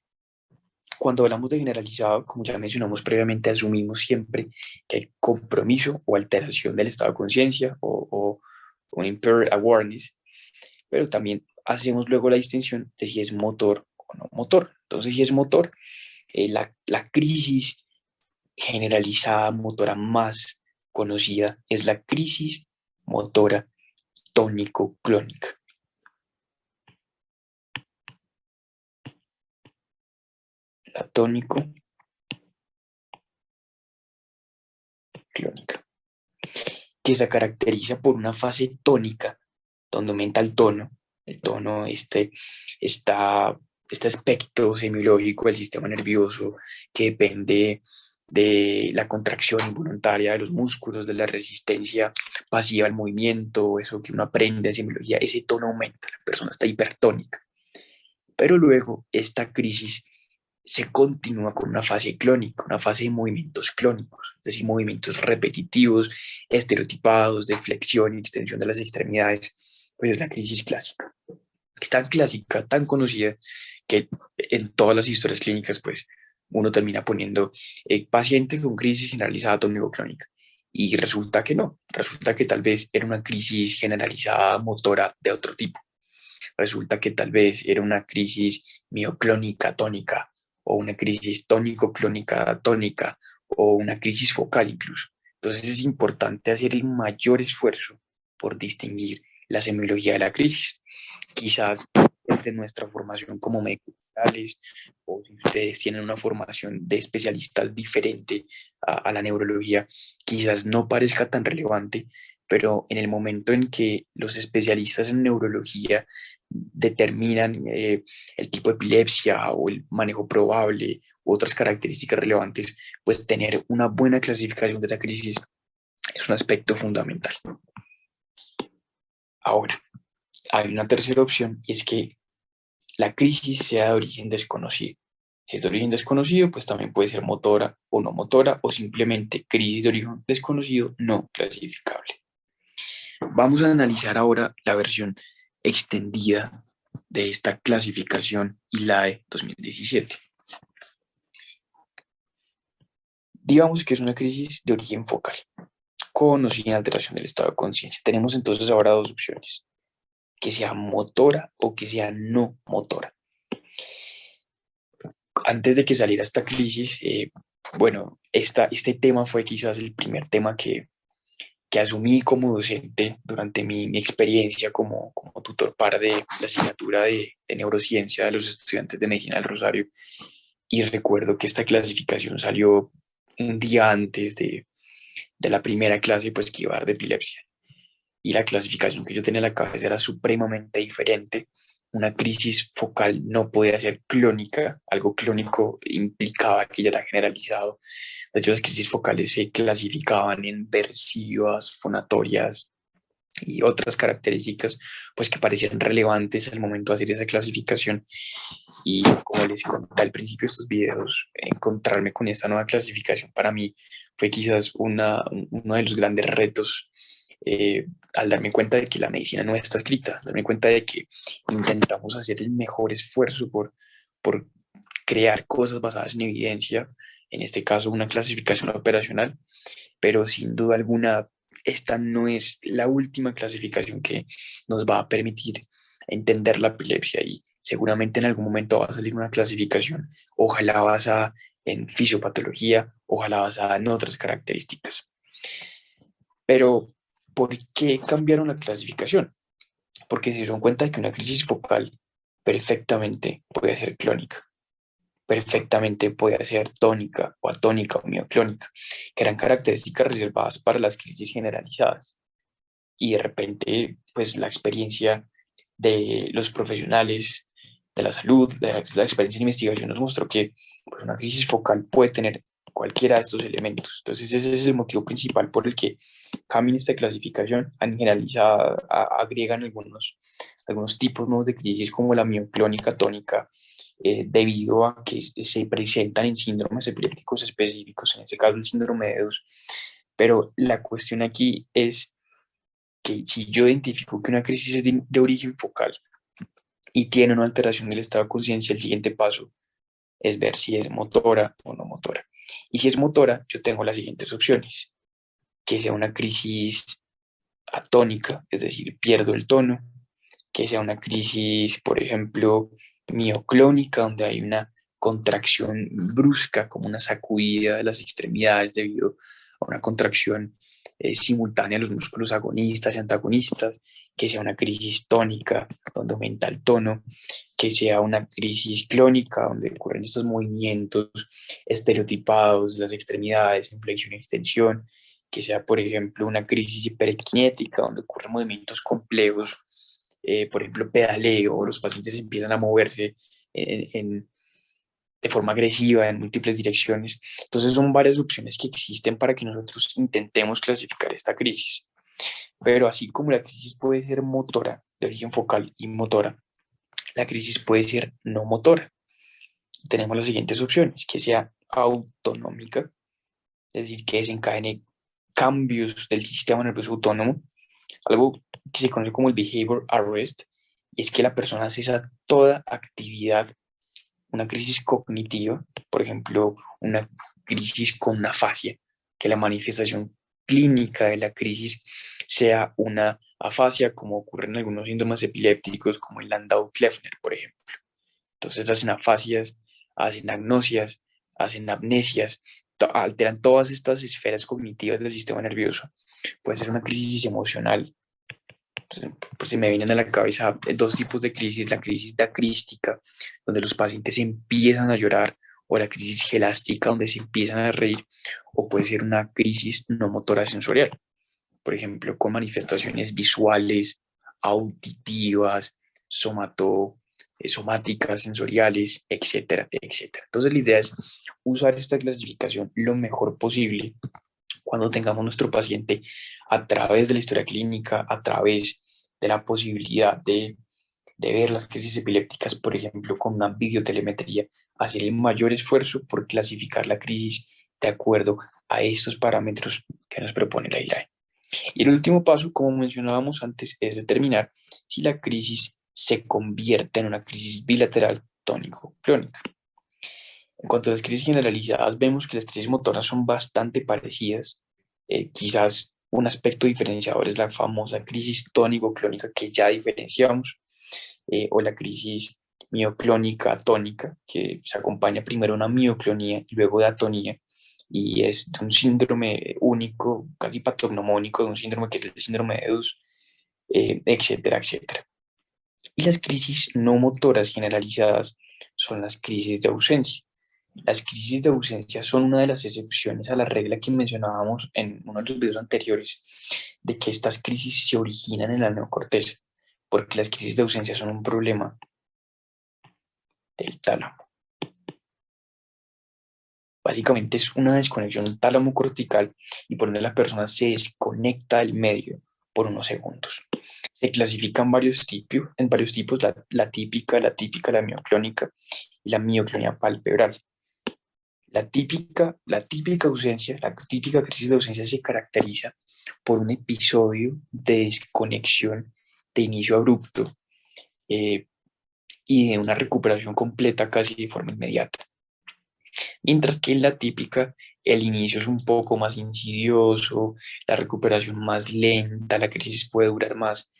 Cuando hablamos de generalizado, como ya mencionamos previamente, asumimos siempre que hay compromiso o alteración del estado de conciencia o un impaired awareness, pero también hacemos luego la distinción de si es motor o no motor. Entonces, si es motor, la crisis generalizada motora más conocida es la crisis motora tónico-clónica. La tónico-clónica, que se caracteriza por una fase tónica, donde aumenta el tono, este aspecto semiológico del sistema nervioso que depende de la contracción involuntaria de los músculos, de la resistencia pasiva al movimiento, eso que uno aprende de semiología, ese tono aumenta, la persona está hipertónica. Pero luego esta crisis se continúa con una fase clónica, una fase de movimientos clónicos, es decir, movimientos repetitivos, estereotipados, de flexión y extensión de las extremidades, pues es la crisis clásica. Es tan clásica, tan conocida, que en todas las historias clínicas, pues uno termina poniendo pacientes con crisis generalizada tónico-clónica. Y resulta que no, resulta que tal vez era una crisis generalizada motora de otro tipo. Resulta que tal vez era una crisis mioclónica tónica o una crisis tónico-clónica tónica o una crisis focal incluso. Entonces es importante hacer el mayor esfuerzo por distinguir la semiología de la crisis. Quizás desde nuestra formación como médicos o si ustedes tienen una formación de especialistas diferente a la neurología, quizás no parezca tan relevante, pero en el momento en que los especialistas en neurología determinan el tipo de epilepsia o el manejo probable u otras características relevantes, pues tener una buena clasificación de esa crisis es un aspecto fundamental. Ahora, hay una tercera opción y es que la crisis sea de origen desconocido. Si es de origen desconocido, pues también puede ser motora o no motora o simplemente crisis de origen desconocido no clasificable. Vamos a analizar ahora la versión extendida de esta clasificación ILAE 2017. Digamos que es una crisis de origen focal, con o sin alteración del estado de conciencia. Tenemos entonces ahora dos opciones, que sea motora o que sea no motora. Antes de que saliera esta crisis, bueno, este tema fue quizás el primer tema que asumí como docente durante mi experiencia como tutor par de la asignatura de neurociencia de los estudiantes de medicina del Rosario. Y recuerdo que esta clasificación salió un día antes de la primera clase pues, que iba a dar de epilepsia. Y la clasificación que yo tenía en la cabeza era supremamente diferente. Una crisis focal no podía ser clónica, algo clónico implicaba que ya era generalizado. De hecho, las crisis focales se clasificaban en versivas, fonatorias y otras características pues que parecían relevantes al momento de hacer esa clasificación. Y como les conté al principio de estos videos, encontrarme con esta nueva clasificación para mí fue quizás uno de los grandes retos, al darme cuenta de que la medicina no está escrita, darme cuenta de que intentamos hacer el mejor esfuerzo por crear cosas basadas en evidencia, en este caso una clasificación operacional, pero sin duda alguna esta no es la última clasificación que nos va a permitir entender la epilepsia y seguramente en algún momento va a salir una clasificación, ojalá basada en fisiopatología, ojalá basada en otras características. Pero, ¿por qué cambiaron la clasificación? Porque se dieron cuenta de que una crisis focal perfectamente puede ser clónica. perfectamente podía ser tónica o atónica o mioclónica, que eran características reservadas para las crisis generalizadas. Y de repente, pues la experiencia de los profesionales de la salud, la experiencia de investigación nos mostró que pues, una crisis focal puede tener cualquiera de estos elementos. Entonces ese es el motivo principal por el que cambia esta clasificación generalizada, agregan algunos tipos nuevos de crisis como la mioclónica tónica, debido a que se presentan en síndromes epilépticos específicos, en este caso el síndrome de Eus. Pero la cuestión aquí es que si yo identifico que una crisis es de origen focal y tiene una alteración del estado de conciencia, el siguiente paso es ver si es motora o no motora. Y si es motora, yo tengo las siguientes opciones: que sea una crisis atónica, es decir, pierdo el tono; que sea una crisis, por ejemplo, mioclónica, donde hay una contracción brusca, como una sacudida de las extremidades debido a una contracción simultánea de los músculos agonistas y antagonistas; que sea una crisis tónica, donde aumenta el tono; que sea una crisis clónica, donde ocurren estos movimientos estereotipados de las extremidades, en flexión y extensión; que sea, por ejemplo, una crisis hiperkinética, donde ocurren movimientos complejos, por ejemplo, pedaleo, los pacientes empiezan a moverse en, en, de forma agresiva en múltiples direcciones. Entonces son varias opciones que existen para que nosotros intentemos clasificar esta crisis. Pero así como la crisis puede ser motora, de origen focal y motora, la crisis puede ser no motora. Tenemos las siguientes opciones: que sea autonómica, es decir, que desencadene cambios del sistema nervioso autónomo, algo que se conoce como el behavior arrest, y es que la persona cesa toda actividad. Una crisis cognitiva, por ejemplo, una crisis con afasia, que la manifestación clínica de la crisis sea una afasia, como ocurre en algunos síntomas epilépticos, como el Landau-Kleffner, por ejemplo. Entonces hacen afasias, hacen agnosias, hacen amnesias, alteran todas estas esferas cognitivas del sistema nervioso. Puede ser una crisis emocional. Entonces, pues se me vienen a la cabeza dos tipos de crisis: la crisis dacrística, donde los pacientes empiezan a llorar, o la crisis gelástica, donde se empiezan a reír; o puede ser una crisis no motora sensorial, por ejemplo, con manifestaciones visuales, auditivas, somáticas, sensoriales, etcétera, etcétera. Entonces la idea es usar esta clasificación lo mejor posible cuando tengamos nuestro paciente, a través de la historia clínica, a través de la posibilidad de ver las crisis epilépticas, por ejemplo, con una videotelemetría, hacer el mayor esfuerzo por clasificar la crisis de acuerdo a estos parámetros que nos propone la ILAE. Y el último paso, como mencionábamos antes, es determinar si la crisis se convierte en una crisis bilateral tónico-clónica. En cuanto a las crisis generalizadas, vemos que las crisis motoras son bastante parecidas. Quizás un aspecto diferenciador es la famosa crisis tónico-clónica que ya diferenciamos, o la crisis mioclónica tónica, que se acompaña primero de una mioclonía y luego de atonía, y es de un síndrome único, casi patognomónico, de un síndrome que es el síndrome de Eus, etcétera, etcétera. Y las crisis no motoras generalizadas son las crisis de ausencia. Las crisis de ausencia son una de las excepciones a la regla que mencionábamos en uno de los videos anteriores, de que estas crisis se originan en la neocorteza, porque las crisis de ausencia son un problema del tálamo. Básicamente es una desconexión tálamo-cortical, y por donde la persona se desconecta del medio por unos segundos. Se clasifican en varios tipos: la típica, la mioclónica y la mioclonía palpebral. La típica ausencia, la típica crisis de ausencia se caracteriza por un episodio de desconexión de inicio abrupto, y de una recuperación completa casi de forma inmediata. Mientras que en la típica, el inicio es un poco más insidioso, la recuperación más lenta, la crisis puede durar más,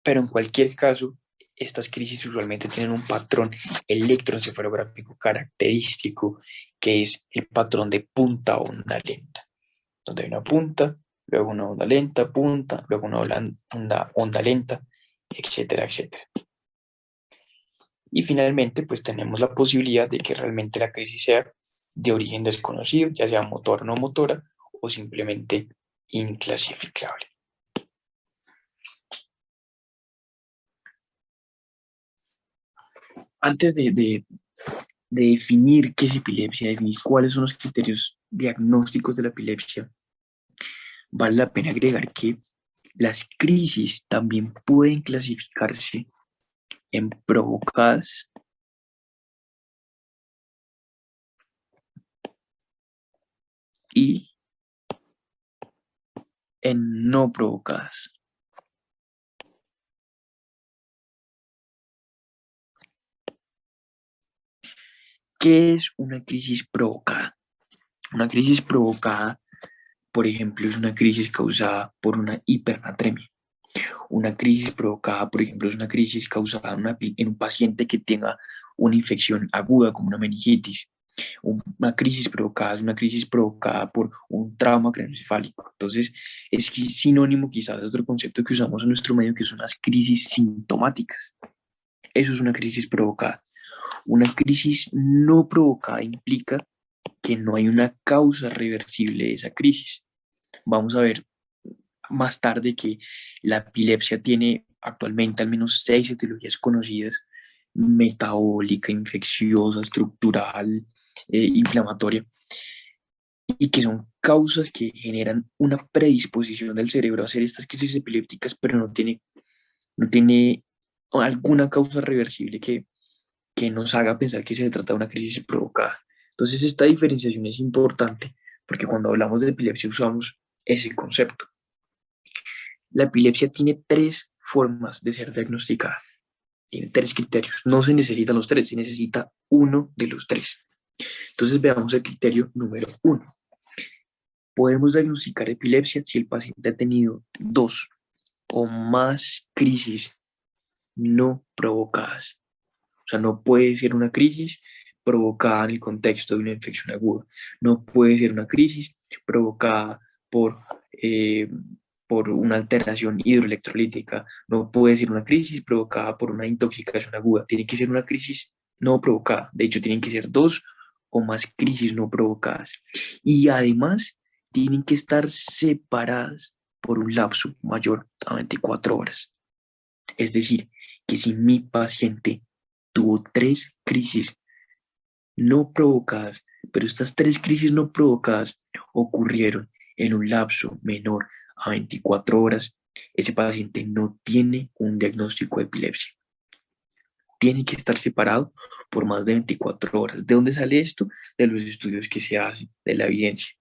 pero en cualquier caso, estas crisis usualmente tienen un patrón electroencefalográfico característico, que es el patrón de punta onda lenta, donde hay una punta, luego una onda lenta, punta, luego una onda lenta, etcétera, etcétera. Y finalmente, pues tenemos la posibilidad de que realmente la crisis sea de origen desconocido, ya sea motor o no motora, o simplemente inclasificable. Antes de definir qué es epilepsia, definir cuáles son los criterios diagnósticos de la epilepsia, vale la pena agregar que las crisis también pueden clasificarse en provocadas y en no provocadas. ¿Qué es una crisis provocada? Una crisis provocada, por ejemplo, es una crisis causada por una hipernatremia. Una crisis provocada, por ejemplo, es una crisis causada en un paciente que tenga una infección aguda como una meningitis. Una crisis provocada es una crisis provocada por un trauma craneoencefálico. Entonces, es sinónimo quizás de otro concepto que usamos en nuestro medio, que son las crisis sintomáticas. Eso es una crisis provocada. Una crisis no provocada implica que no hay una causa reversible de esa crisis. Vamos a ver más tarde que la epilepsia tiene actualmente al menos 6 etiologías conocidas: metabólica, infecciosa, estructural, inflamatoria, y que son causas que generan una predisposición del cerebro a hacer estas crisis epilépticas, pero no tiene alguna causa reversible que nos haga pensar que se trata de una crisis provocada. Entonces, esta diferenciación es importante porque cuando hablamos de epilepsia usamos ese concepto. La epilepsia tiene 3 formas de ser diagnosticada, tiene 3 criterios. No se necesitan los 3, se necesita uno de los 3. Entonces, veamos el criterio número 1. Podemos diagnosticar epilepsia si el paciente ha tenido 2 o más crisis no provocadas. O sea, no puede ser una crisis provocada en el contexto de una infección aguda. No puede ser una crisis provocada eh, por una alteración hidroelectrolítica. No puede ser una crisis provocada por una intoxicación aguda. Tiene que ser una crisis no provocada. De hecho, tienen que ser 2 o más crisis no provocadas. Y además, tienen que estar separadas por un lapso mayor a 24 horas. Es decir, que si mi paciente tuvo 3 crisis no provocadas, pero estas 3 crisis no provocadas ocurrieron en un lapso menor a 24 horas, ese paciente no tiene un diagnóstico de epilepsia. Tiene que estar separado por más de 24 horas. ¿De dónde sale esto? De los estudios que se hacen, de la evidencia.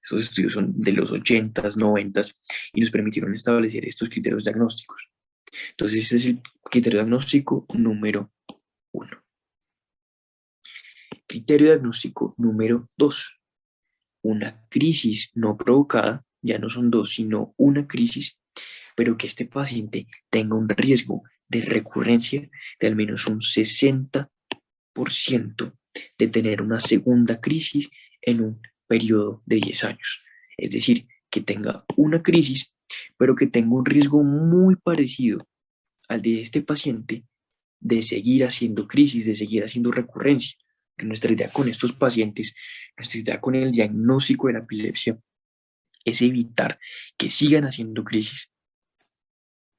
Esos estudios son de los 80s, 90s y nos permitieron establecer estos criterios diagnósticos. Entonces, este es el criterio diagnóstico número 1. Criterio diagnóstico número 2. Una crisis no provocada, ya no son 2, sino una crisis, pero que este paciente tenga un riesgo de recurrencia de al menos un 60% de tener una segunda crisis en un periodo de 10 años. Es decir, que tenga una crisis, pero que tenga un riesgo muy parecido al de este paciente de seguir haciendo crisis, de seguir haciendo recurrencia. Que nuestra idea con estos pacientes, nuestra idea con el diagnóstico de la epilepsia es evitar que sigan haciendo crisis.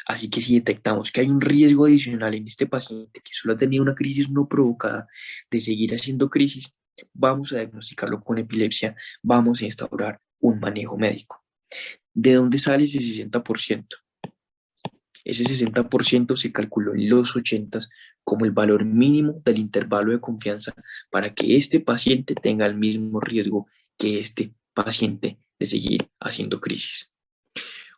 Así que si detectamos que hay un riesgo adicional en este paciente que solo ha tenido una crisis no provocada de seguir haciendo crisis, vamos a diagnosticarlo con epilepsia, vamos a instaurar un manejo médico. ¿De dónde sale ese 60%? Ese 60% se calculó en los 80s como el valor mínimo del intervalo de confianza para que este paciente tenga el mismo riesgo que este paciente de seguir haciendo crisis.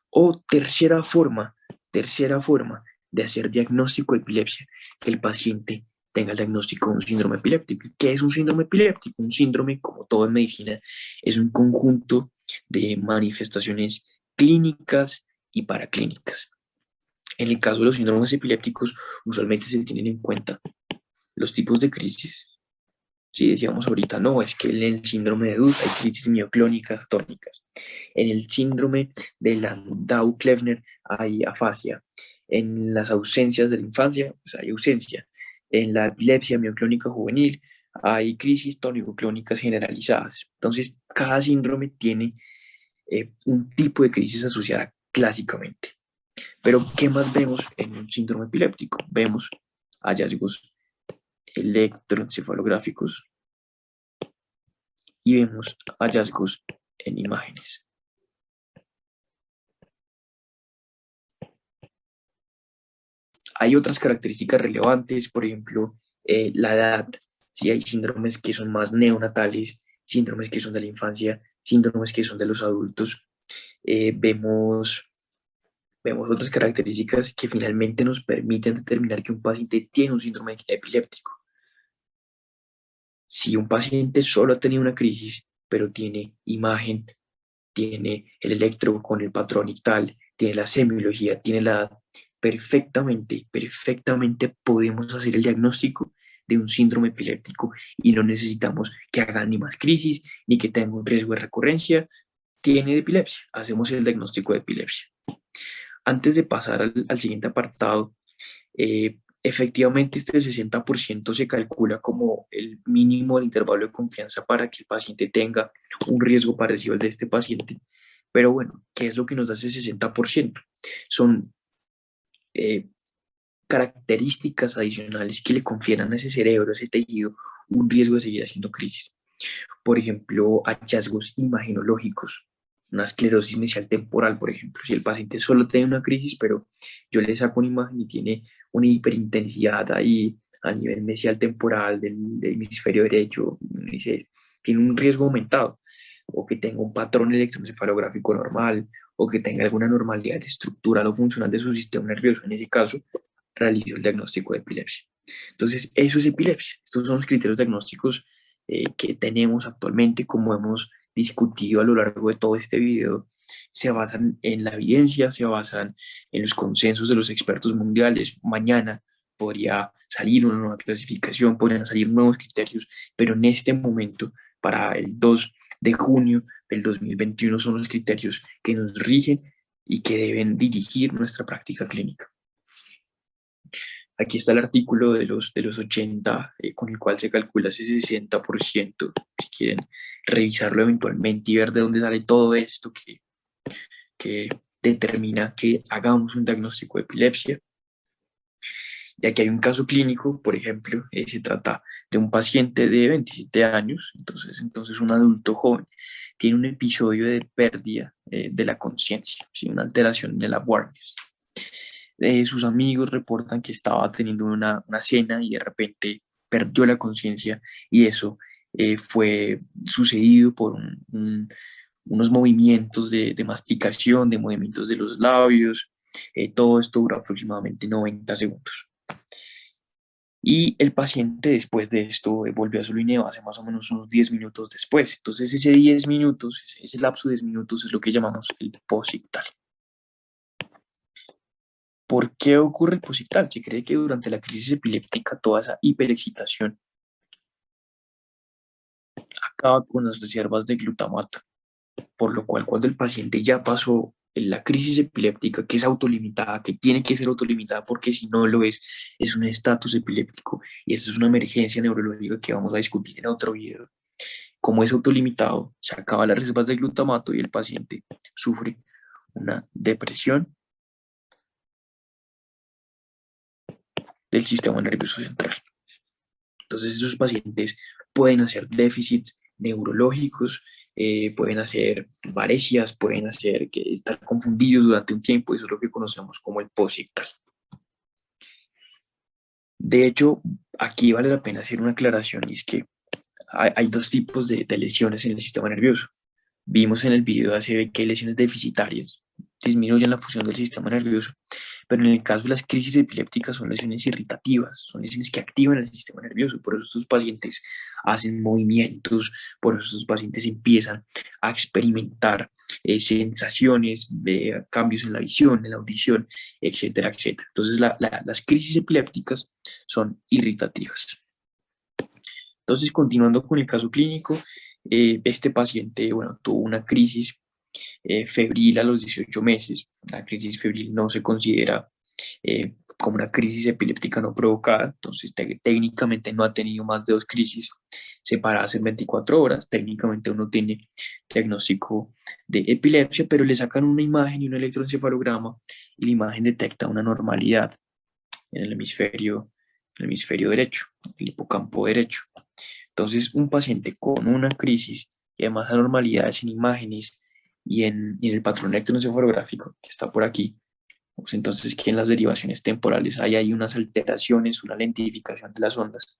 O tercera forma de hacer diagnóstico de epilepsia, que el paciente tenga el diagnóstico de un síndrome epiléptico. ¿Qué es un síndrome epiléptico? Un síndrome, como todo en medicina, es un conjunto de manifestaciones clínicas y paraclínicas. En el caso de los síndromes epilépticos, usualmente se tienen en cuenta los tipos de crisis. Si decíamos ahorita, no, es que en el síndrome de DUS hay crisis mioclónicas tónicas. En el síndrome de Landau-Kleffner hay afasia. En las ausencias de la infancia, pues hay ausencia. En la epilepsia mioclónica juvenil hay crisis tónico-clónicas generalizadas. Entonces, cada síndrome tiene un tipo de crisis asociada clásicamente. Pero, ¿qué más vemos en un síndrome epiléptico? Vemos hallazgos electroencefalográficos y vemos hallazgos en imágenes. Hay otras características relevantes, por ejemplo, la edad. Si hay síndromes que son más neonatales, síndromes que son de la infancia, síndromes que son de los adultos. Vemos otras características que finalmente nos permiten determinar que un paciente tiene un síndrome epiléptico. Si un paciente solo ha tenido una crisis, pero tiene imagen, tiene el electro con el patrón ictal, tiene la semiología, tiene la edad, perfectamente podemos hacer el diagnóstico de un síndrome epiléptico y no necesitamos que haga ni más crisis ni que tenga un riesgo de recurrencia. Tiene epilepsia, hacemos el diagnóstico de epilepsia. Antes de pasar al siguiente apartado, efectivamente este 60% se calcula como el mínimo de intervalo de confianza para que el paciente tenga un riesgo parecido al de este paciente. Pero bueno, ¿qué es lo que nos da ese 60%? Son características adicionales que le confieran a ese cerebro, a ese tejido, un riesgo de seguir haciendo crisis. Por ejemplo, hallazgos imaginológicos, una esclerosis mesial temporal, por ejemplo. Si el paciente solo tiene una crisis, pero yo le saco una imagen y tiene una hiperintensidad ahí a nivel mesial temporal del hemisferio derecho, dice, tiene un riesgo aumentado, o que tenga un patrón electroencefalográfico normal, o que tenga alguna normalidad estructural o funcional de su sistema nervioso. En ese caso, realizo el diagnóstico de epilepsia. Entonces, eso es epilepsia. Estos son los criterios diagnósticos que tenemos actualmente, como hemos discutido a lo largo de todo este video. Se basan en la evidencia, se basan en los consensos de los expertos mundiales. Mañana podría salir una nueva clasificación, podrían salir nuevos criterios, pero en este momento, para el 2 de junio del 2021, son los criterios que nos rigen y que deben dirigir nuestra práctica clínica. Aquí está el artículo de los 80, con el cual se calcula ese 60%, si quieren revisarlo eventualmente y ver de dónde sale todo esto que determina que hagamos un diagnóstico de epilepsia. Y aquí hay un caso clínico, por ejemplo, se trata de un paciente de 27 años, entonces un adulto joven, tiene un episodio de pérdida de la conciencia, ¿sí? Una alteración en el awareness. Sus amigos reportan que estaba teniendo una cena y de repente perdió la conciencia, y eso fue sucedido por unos movimientos de masticación, de movimientos de los labios. Todo esto dura aproximadamente 90 segundos. Y el paciente después de esto volvió a su línea de base más o menos unos 10 minutos después. Entonces ese 10 minutos, ese lapso de 10 minutos es lo que llamamos el posictal. ¿Por qué ocurre el posictal? Se cree que durante la crisis epiléptica toda esa hiperexcitación acaba con las reservas de glutamato, por lo cual cuando el paciente ya pasó en la crisis epiléptica, que es autolimitada, que tiene que ser autolimitada porque si no lo es un estatus epiléptico, y esto es una emergencia neurológica que vamos a discutir en otro video. Como es autolimitado, se acaban las reservas de glutamato y el paciente sufre una depresión del sistema nervioso central. Entonces esos pacientes pueden hacer déficits neurológicos, pueden hacer varecias, pueden hacer que estar confundidos durante un tiempo. Eso es lo que conocemos como el posictal. De hecho, aquí vale la pena hacer una aclaración, y es que hay dos tipos de lesiones en el sistema nervioso. Vimos en el video hace que hay lesiones deficitarias, disminuyen la función del sistema nervioso, pero en el caso de las crisis epilépticas son lesiones irritativas, son lesiones que activan el sistema nervioso. Por eso estos pacientes hacen movimientos, por eso estos pacientes empiezan a experimentar sensaciones, cambios en la visión, en la audición, etcétera, etcétera. Entonces las crisis epilépticas son irritativas. Entonces, continuando con el caso clínico, este paciente, bueno, tuvo una crisis febril a los 18 meses. La crisis febril no se considera como una crisis epiléptica no provocada, entonces técnicamente no ha tenido más de 2 crisis separadas en 24 horas, técnicamente uno tiene diagnóstico de epilepsia, pero le sacan una imagen y un electroencefalograma y la imagen detecta una normalidad en el hemisferio derecho, el hipocampo derecho. Entonces, un paciente con una crisis y además anormalidades en imágenes y en el patrón electroencefalográfico que está por aquí, pues entonces que en las derivaciones temporales hay unas alteraciones, una lentificación de las ondas.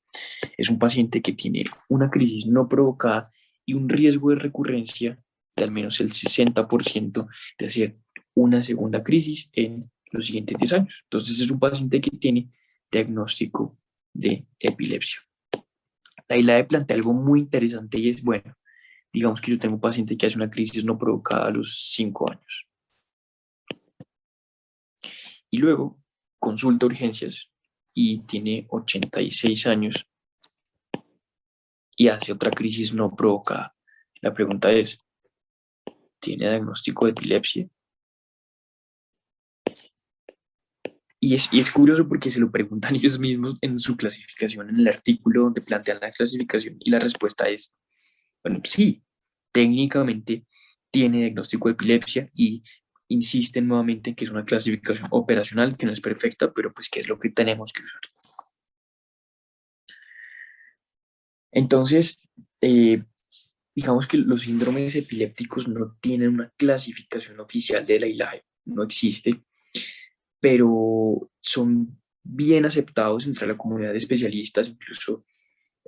Es un paciente que tiene una crisis no provocada y un riesgo de recurrencia de al menos el 60% de hacer una segunda crisis en los siguientes 10 años. Entonces es un paciente que tiene diagnóstico de epilepsia. La ILAE plantea algo muy interesante y es, bueno, digamos que yo tengo un paciente que hace una crisis no provocada a los 5 años. Y luego consulta urgencias y tiene 86 años y hace otra crisis no provocada. La pregunta es, ¿tiene diagnóstico de epilepsia? Y es curioso porque se lo preguntan ellos mismos en su clasificación, en el artículo donde plantean la clasificación, y la respuesta es, bueno, sí, técnicamente tiene diagnóstico de epilepsia y insisten nuevamente en que es una clasificación operacional, que no es perfecta, pero pues que es lo que tenemos que usar. Entonces, digamos que los síndromes epilépticos no tienen una clasificación oficial de la ILAE, no existe, pero son bien aceptados entre la comunidad de especialistas, incluso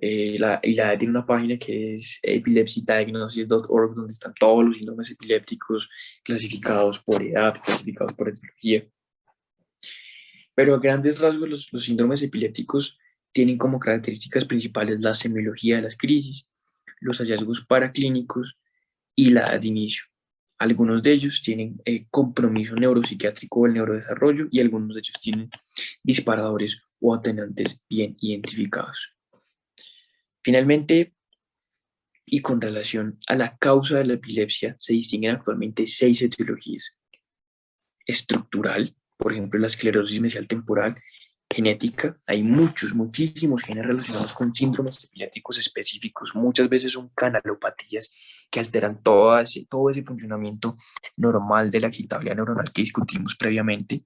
la ILAE tiene una página que es epilepsydiagnosis.org, donde están todos los síndromes epilépticos clasificados por edad, clasificados por etiología. Pero a grandes rasgos, los síndromes epilépticos tienen como características principales la semiología de las crisis, los hallazgos paraclínicos y la edad de inicio. Algunos de ellos tienen compromiso neuropsiquiátrico o el neurodesarrollo y algunos de ellos tienen disparadores o atenuantes bien identificados. Finalmente, y con relación a la causa de la epilepsia, se distinguen actualmente 6 etiologías. Estructural, por ejemplo, la esclerosis mesial temporal; genética, hay muchísimos genes relacionados con síndromes epilépticos específicos, muchas veces son canalopatías que alteran todo ese funcionamiento normal de la excitabilidad neuronal que discutimos previamente.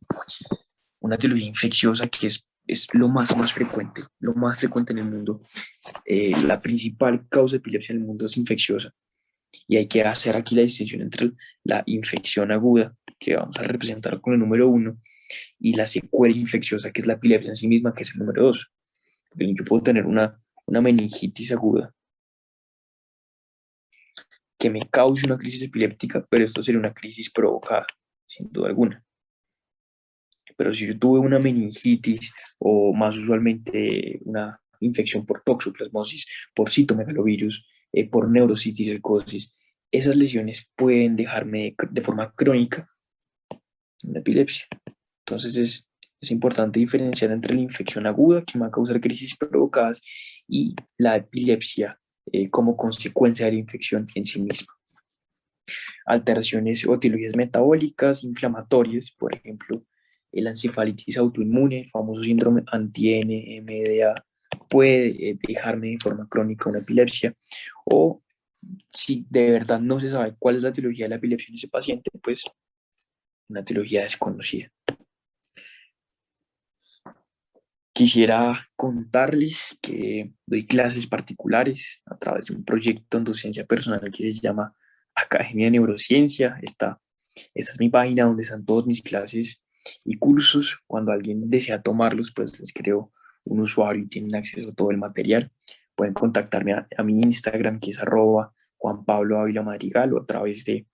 Una etiología infecciosa que es lo más frecuente en el mundo. La principal causa de epilepsia en el mundo es infecciosa, y hay que hacer aquí la distinción entre la infección aguda, que vamos a representar con el número 1, y la secuela infecciosa, que es la epilepsia en sí misma, que es el número 2. Yo puedo tener una meningitis aguda que me cause una crisis epiléptica, pero esto sería una crisis provocada, sin duda alguna. Pero si yo tuve una meningitis o más usualmente una infección por toxoplasmosis, por citomegalovirus, por neurocisticercosis, esas lesiones pueden dejarme de forma crónica una epilepsia. Entonces es importante diferenciar entre la infección aguda, que me va a causar crisis provocadas, y la epilepsia como consecuencia de la infección en sí misma. Alteraciones o etiologías metabólicas, inflamatorias, por ejemplo, la encefalitis autoinmune, el famoso síndrome anti-NMDA, puede dejarme de forma crónica una epilepsia. O si de verdad no se sabe cuál es la etiología de la epilepsia en ese paciente, pues una etiología desconocida. Quisiera contarles que doy clases particulares a través de un proyecto en docencia personal que se llama Academia de Neurociencia. Esta es mi página donde están todas mis clases y cursos. Cuando alguien desea tomarlos, pues les creo un usuario y tienen acceso a todo el material. Pueden contactarme a mi Instagram, que es @Juan Pablo Ávila Madrigal, o a través de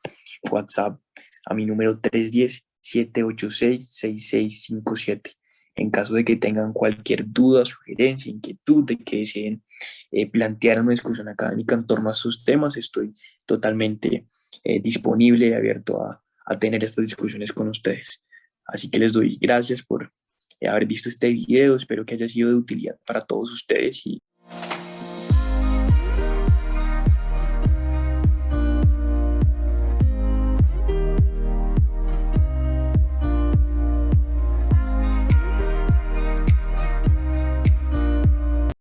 WhatsApp a mi número 310-786-6657. En caso de que tengan cualquier duda, sugerencia, inquietud, de que deseen plantear una discusión académica en torno a estos temas, estoy totalmente disponible y abierto a tener estas discusiones con ustedes. Así que les doy gracias por haber visto este video. Espero que haya sido de utilidad para todos ustedes y